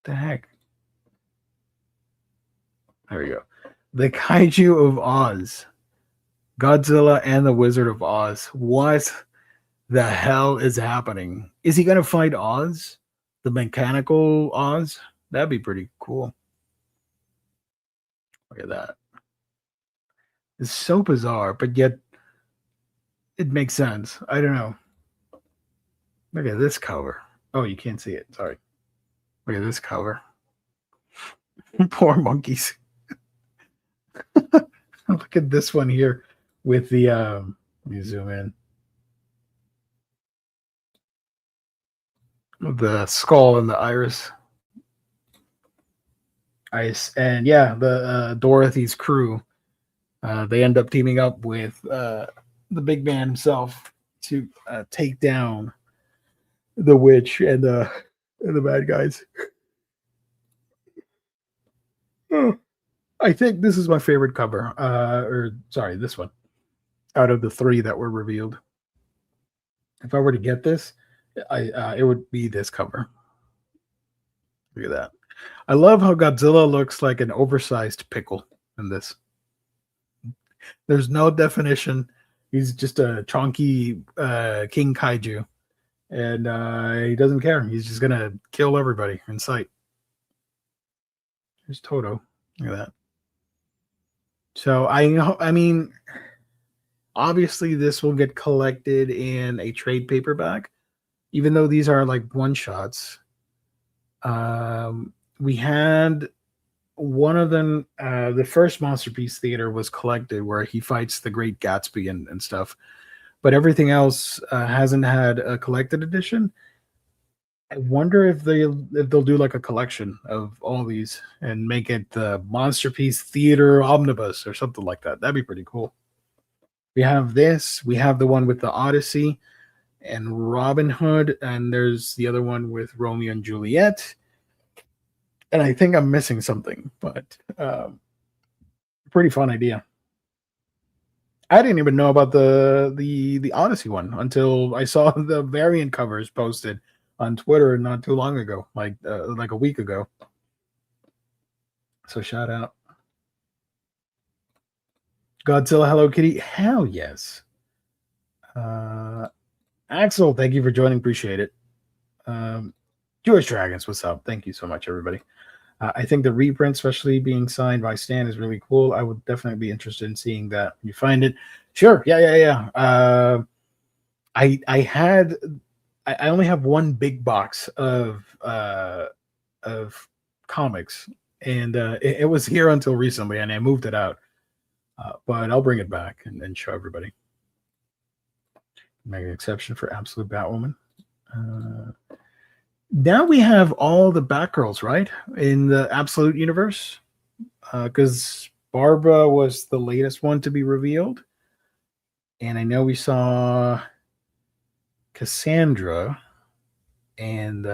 The heck? There we go. The Kaiju of Oz. Godzilla and the Wizard of Oz. What the hell is happening? Is he going to fight Oz? The mechanical Oz? That'd be pretty cool. Look at that. It's so bizarre, but yet it makes sense. I don't know. Look at this cover. Oh, you can't see it. Sorry. Look at this cover. Poor monkeys. Look at this one here with the let me zoom in. The skull and the iris. And yeah, the Dorothy's crew. They end up teaming up with the big man himself to take down the witch and the bad guys. Oh, I think this is my favorite cover. Or sorry, this one out of the three that were revealed. If I were to get this, it would be this cover. Look at that. I love how Godzilla looks like an oversized pickle in this. There's no definition. He's just a chonky king kaiju, and he doesn't care. He's just gonna kill everybody in sight. Here's Toto. Look at that. So I mean, obviously this will get collected in a trade paperback, even though these are like one shots. We had one of them, the first Masterpiece Theater was collected where he fights the Great Gatsby and stuff, but everything else hasn't had a collected edition. I wonder if they'll do like a collection of all these and make it the Masterpiece Theater Omnibus or something like that. That'd be pretty cool. We have this. We have the one with the Odyssey and Robin Hood, and there's the other one with Romeo and Juliet. And I think I'm missing something, but pretty fun idea. I didn't even know about the Odyssey one until I saw the variant covers posted on Twitter not too long ago, like a week ago. So shout out. Godzilla Hello Kitty. Hell yes. Axel, thank you for joining. Appreciate it. Jewish Dragons, what's up? Thank you so much, everybody. I think the reprint, especially being signed by Stan, is really cool. I would definitely be interested in seeing that when you find it. Sure. Yeah. I only have one big box of comics, and it was here until recently, and I moved it out. But I'll bring it back and show everybody. Make an exception for Absolute Batwoman. Now we have all the Batgirls, right, in the Absolute universe, because Barbara was the latest one to be revealed, and I know we saw Cassandra and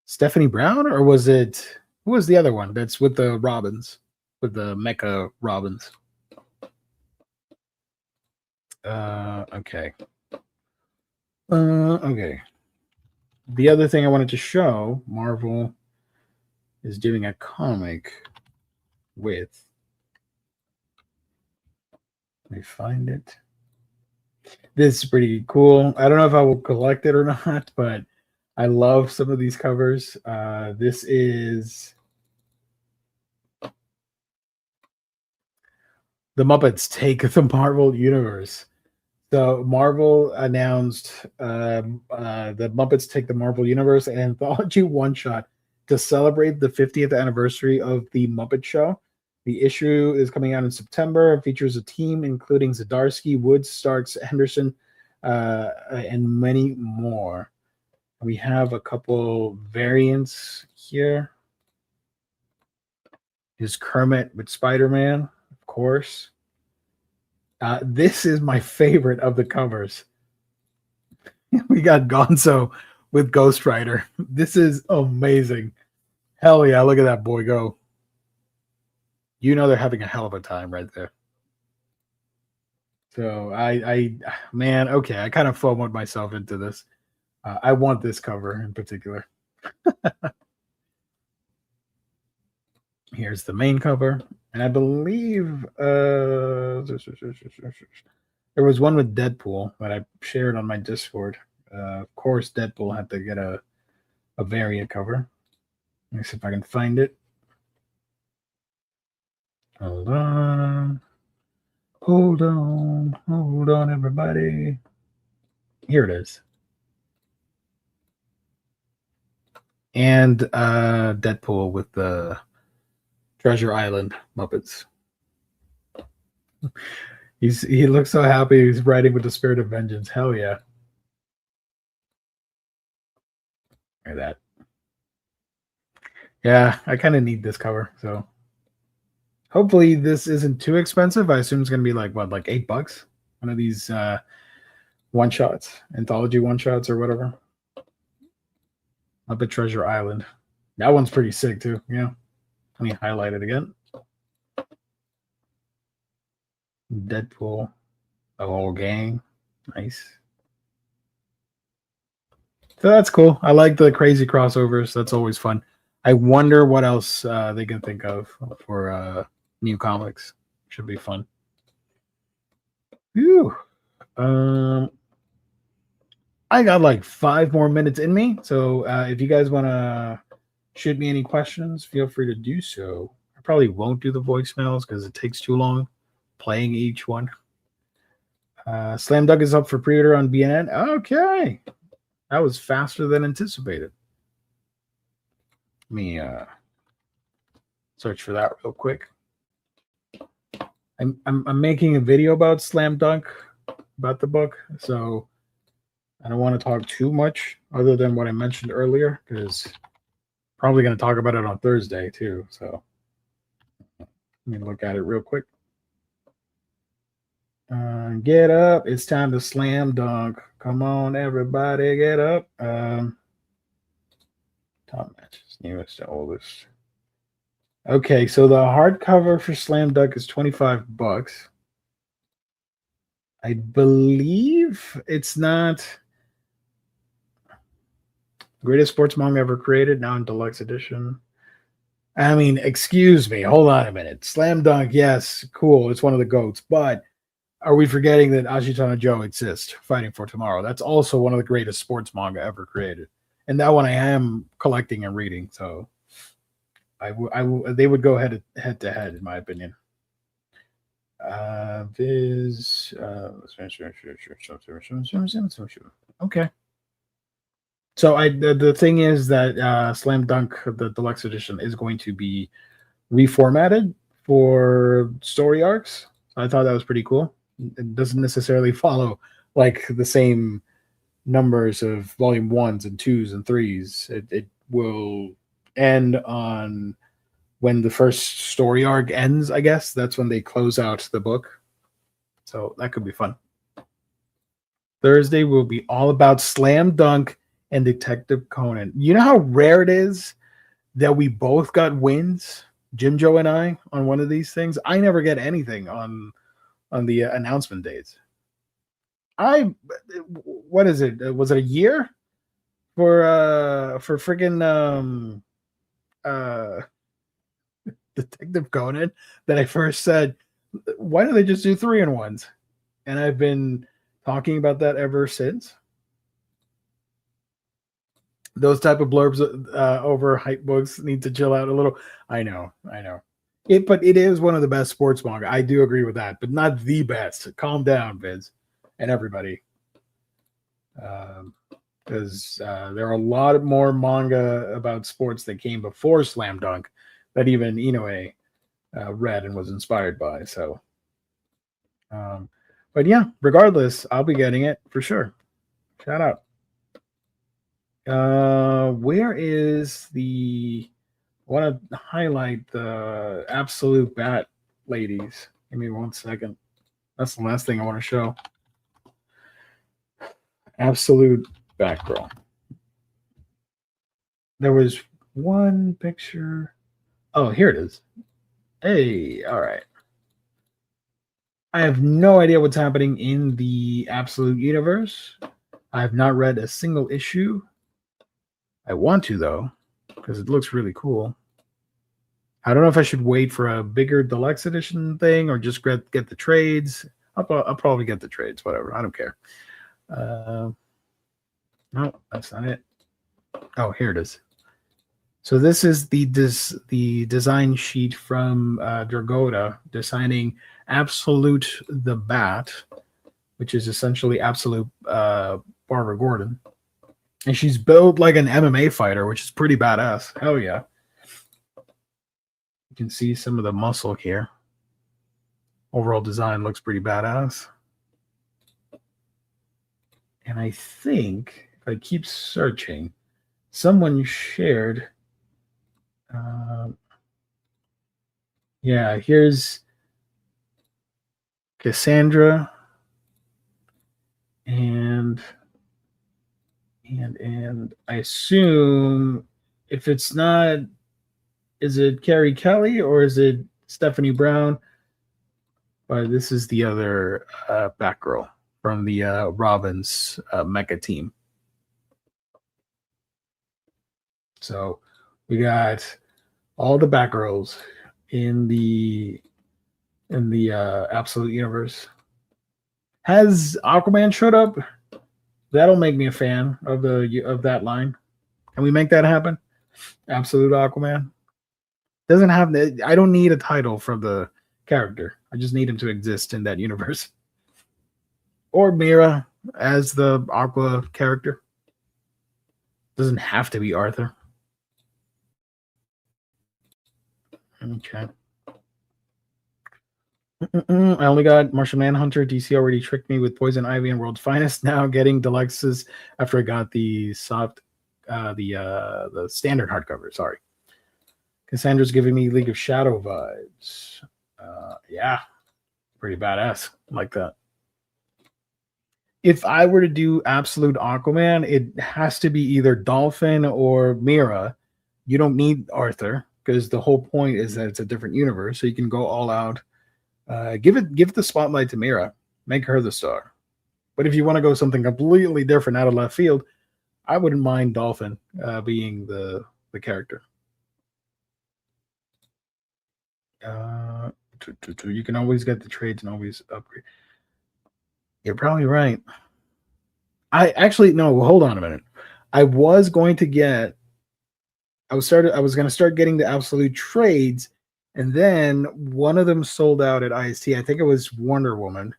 Stephanie Brown, or was it who was the other one that's with the Robins, with the Mecha Robins? Okay. Okay. The other thing I wanted to show, Marvel is doing a comic with, let me find it. This is pretty cool. I don't know if I will collect it or not, but I love some of these covers. This is the Muppets Take the Marvel Universe. So Marvel announced the Muppets Take the Marvel Universe, an anthology one shot to celebrate the 50th anniversary of the Muppet Show. The issue is coming out in September and features a team including Zdarsky, Woods, Starks, Henderson, and many more. We have a couple variants here. Is Kermit with Spider-Man, of course. This is my favorite of the covers. We got Gonzo with Ghost Rider. This is amazing. Hell yeah, look at that boy go. You know they're having a hell of a time right there. So man, okay, I kind of FOMO'd myself into this. I want this cover in particular. Here's the main cover, and I believe there was one with Deadpool that I shared on my Discord. Of course, Deadpool had to get a variant cover. Let me see if I can find it. Hold on. Hold on, everybody. Here it is. And Deadpool with the Treasure Island Muppets. He looks so happy. He's riding with the spirit of vengeance. Hell yeah. Look at that. Yeah, I kind of need this cover. So hopefully this isn't too expensive. I assume it's gonna be like what, like $8? One of these one shots, anthology one shots or whatever. Muppet Treasure Island. That one's pretty sick too. Yeah. Let me highlight it again. Deadpool, the whole gang. Nice. So that's cool. I like the crazy crossovers. That's always fun. I wonder what else they can think of for new comics. Should be fun. Whew. I got like 5 more minutes in me. So if you guys want to shoot me any questions, feel free to do so. I probably won't do the voicemails because it takes too long playing each one. Slam Dunk is up for pre-order on BNN. Okay. That was faster than anticipated. Let me search for that real quick. I'm making a video about Slam Dunk, about the book, so I don't want to talk too much other than what I mentioned earlier, because probably going to talk about it on Thursday too. So let me look at it real quick. Get up. It's time to slam dunk. Come on, everybody, get up. Top matches, newest to oldest. Okay, so the hardcover for Slam Dunk is $25. I believe it's not greatest sports manga ever created, now in deluxe edition. I mean, excuse me. Hold on a minute. Slam Dunk, yes, cool. It's one of the GOATs, but are we forgetting that Ashitana Joe exists, Fighting for Tomorrow? That's also one of the greatest sports manga ever created. And that one I am collecting and reading, so they would go head to head, in my opinion. Viz. Okay. So the thing is that Slam Dunk, the deluxe edition, is going to be reformatted for story arcs. So I thought that was pretty cool. It doesn't necessarily follow like the same numbers of volume 1s and 2s and 3s. It will end on when the first story arc ends, I guess. That's when they close out the book. So that could be fun. Thursday will be all about Slam Dunk and Detective Conan. You know how rare it is that we both got wins, Jim Joe and I, on one of these things? I never get anything on the announcement dates. What is it? Was it a year for freaking Detective Conan that I first said, why don't they just do 3-in-1s? And I've been talking about that ever since. Those type of blurbs over hype books need to chill out a little. I know. But it is one of the best sports manga. I do agree with that, but not the best. Calm down, Vince, and everybody. Because there are a lot more manga about sports that came before Slam Dunk that even Inoue read and was inspired by. So, but yeah, regardless, I'll be getting it for sure. Shout out. Where is the? I want to highlight the Absolute Bat ladies. Give me 1 second. That's the last thing I want to show. Absolute Batgirl. There was one picture. Oh, here it is. Hey, all right. I have no idea what's happening in the Absolute universe. I have not read a single issue. I want to, though, because it looks really cool. I don't know if I should wait for a bigger deluxe edition thing or just get the trades. I'll probably get the trades, whatever. I don't care. No, that's not it. Oh, here it is. So this is the design sheet from Dragoda designing Absolute the Bat, which is essentially Absolute Barbara Gordon. And she's built like an MMA fighter, which is pretty badass. Hell yeah. You can see some of the muscle here. Overall design looks pretty badass. And I think, if I keep searching, someone shared... yeah, here's Cassandra and I assume if it's not, is it Carrie Kelly or is it Stephanie Brown? But this is the other Batgirl from the Robin's mecha team. So we got all the Batgirls in the Absolute universe. Has Aquaman showed up? That'll make me a fan of that line. Can we make that happen? Absolute Aquaman doesn't have. I don't need a title from the character. I just need him to exist in that universe. Or Mira as the Aqua character. Doesn't have to be Arthur. Okay. I only got Martian Manhunter. DC already tricked me with Poison Ivy and World's Finest. Now getting deluxes after I got the soft, the standard hardcover. Sorry. Cassandra's giving me League of Shadow vibes. Yeah, pretty badass. Like that. If I were to do Absolute Aquaman, it has to be either Dolphin or Mira. You don't need Arthur because the whole point is that it's a different universe, so you can go all out. Give the spotlight to Mira. Make her the star. But if you want to go something completely different out of left field, I wouldn't mind Dolphin being the character. You can always get the trades and always upgrade. You're probably right. I actually no. Hold on a minute. I was going to start getting the Absolute trades. And then one of them sold out at IST. I think it was Wonder Woman.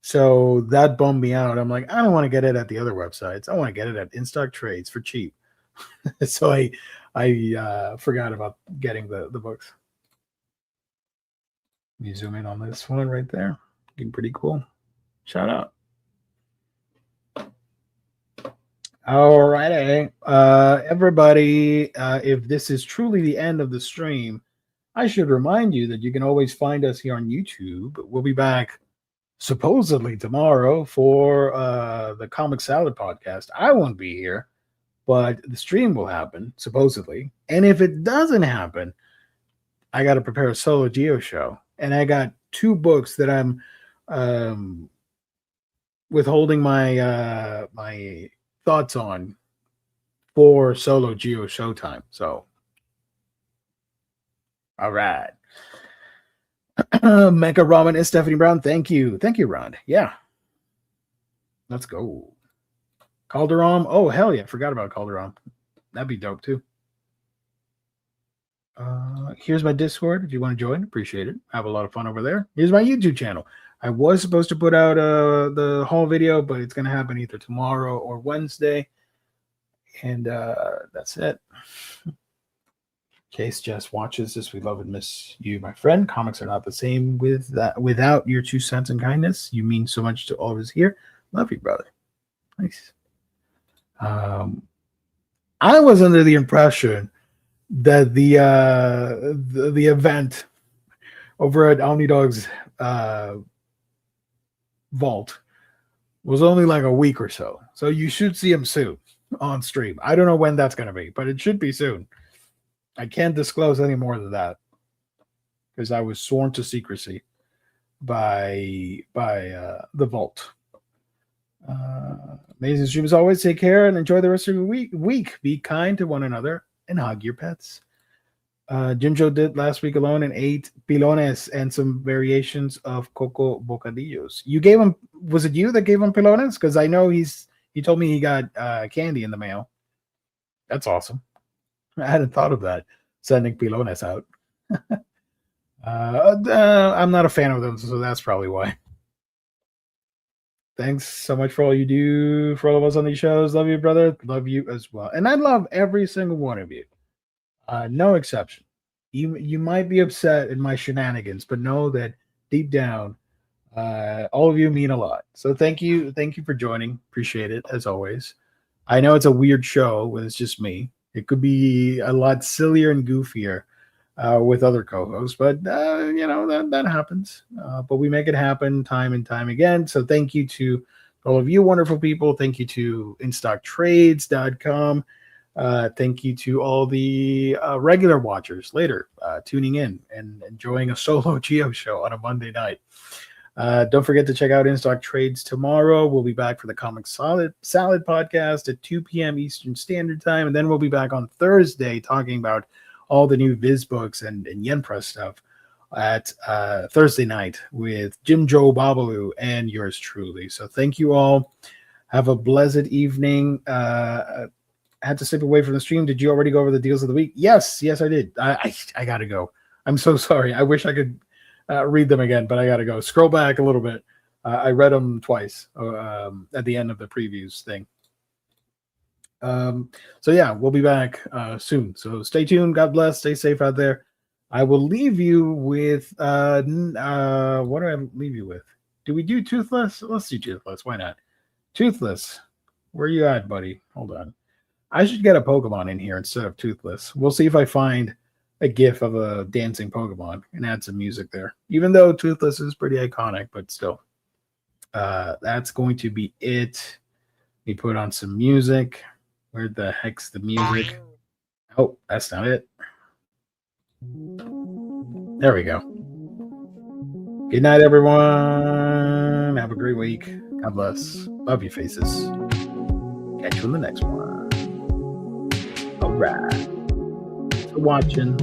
So that bummed me out. I'm like, I don't want to get it at the other websites. I want to get it at In-Stock Trades for cheap. So I forgot about getting the books. Let me zoom in on this one right there. Looking pretty cool. Shout out. All righty. Everybody, if this is truly the end of the stream, I should remind you that you can always find us here on YouTube. We'll be back supposedly tomorrow for the Comic Salad podcast. I won't be here, but the stream will happen, supposedly. And if it doesn't happen, I got to prepare a solo Geo show. And I got 2 books that I'm withholding my my thoughts on for solo Geo showtime. So All right. Mecha Ramen is Stephanie Brown. Thank you. Thank you, Ron. Yeah. Let's go. Calderon. Oh, hell yeah. Forgot about Calderon. That'd be dope too. Here's my Discord if you want to join. Appreciate it. Have a lot of fun over there. Here's my YouTube channel. I was supposed to put out the haul video, but it's going to happen either tomorrow or Wednesday. And that's it. Case Jess watches this. We love and miss you, my friend. Comics are not the same without your 2 cents and kindness. You mean so much to all of us here. Love you, brother. Nice. I was under the impression that the event over at Omnidog's vault was only like a week or so. So you should see him soon on stream. I don't know when that's going to be, but it should be soon. I can't disclose any more than that because I was sworn to secrecy by the vault. Amazing stream as always. Take care and enjoy the rest of your week. Be kind to one another and hug your pets. Jim Joe did last week alone and ate pilones and some variations of coco bocadillos. You gave him, was it you that gave him pilones? Because I know he told me he got candy in the mail. That's awesome. I hadn't thought of that, sending pilones out. I'm not a fan of them, so that's probably why. Thanks so much for all you do for all of us on these shows. Love you, brother. Love you as well. And I love every single one of you. No exception. You might be upset at my shenanigans, but know that deep down, all of you mean a lot. So thank you for joining. Appreciate it as always. I know it's a weird show when it's just me. It could be a lot sillier and goofier with other co-hosts, but that happens. But we make it happen time and time again. So thank you to all of you wonderful people. Thank you to InStockTrades.com. Thank you to all the regular watchers later tuning in and enjoying a solo Geo show on a Monday night. Don't forget to check out In Stock Trades tomorrow. We'll be back for the Comic Salad podcast at 2 p.m. Eastern Standard Time. And then we'll be back on Thursday talking about all the new Viz books and Yen Press stuff at Thursday night with Jim Joe Babalu and yours truly. So thank you all. Have a blessed evening. I had to step away from the stream. Did you already go over the deals of the week? Yes, I did. I got to go. I'm so sorry. I wish I could read them again, but I got to go. Scroll back a little bit. I read them twice at the end of the previews thing. So yeah, we'll be back soon. So stay tuned. God bless. Stay safe out there. I will leave you with what do I leave you with? Do we do Toothless? Let's do Toothless. Why not? Toothless. Where you at, buddy? Hold on. I should get a Pokemon in here instead of Toothless. We'll see if I find a GIF of a dancing Pokemon and add some music there. Even though Toothless is pretty iconic, but still. That's going to be it. We put on some music. Where the heck's the music? Oh, that's not it. There we go. Good night, everyone. Have a great week. God bless. Love you, faces. Catch you in the next one. All right. Thanks for watching.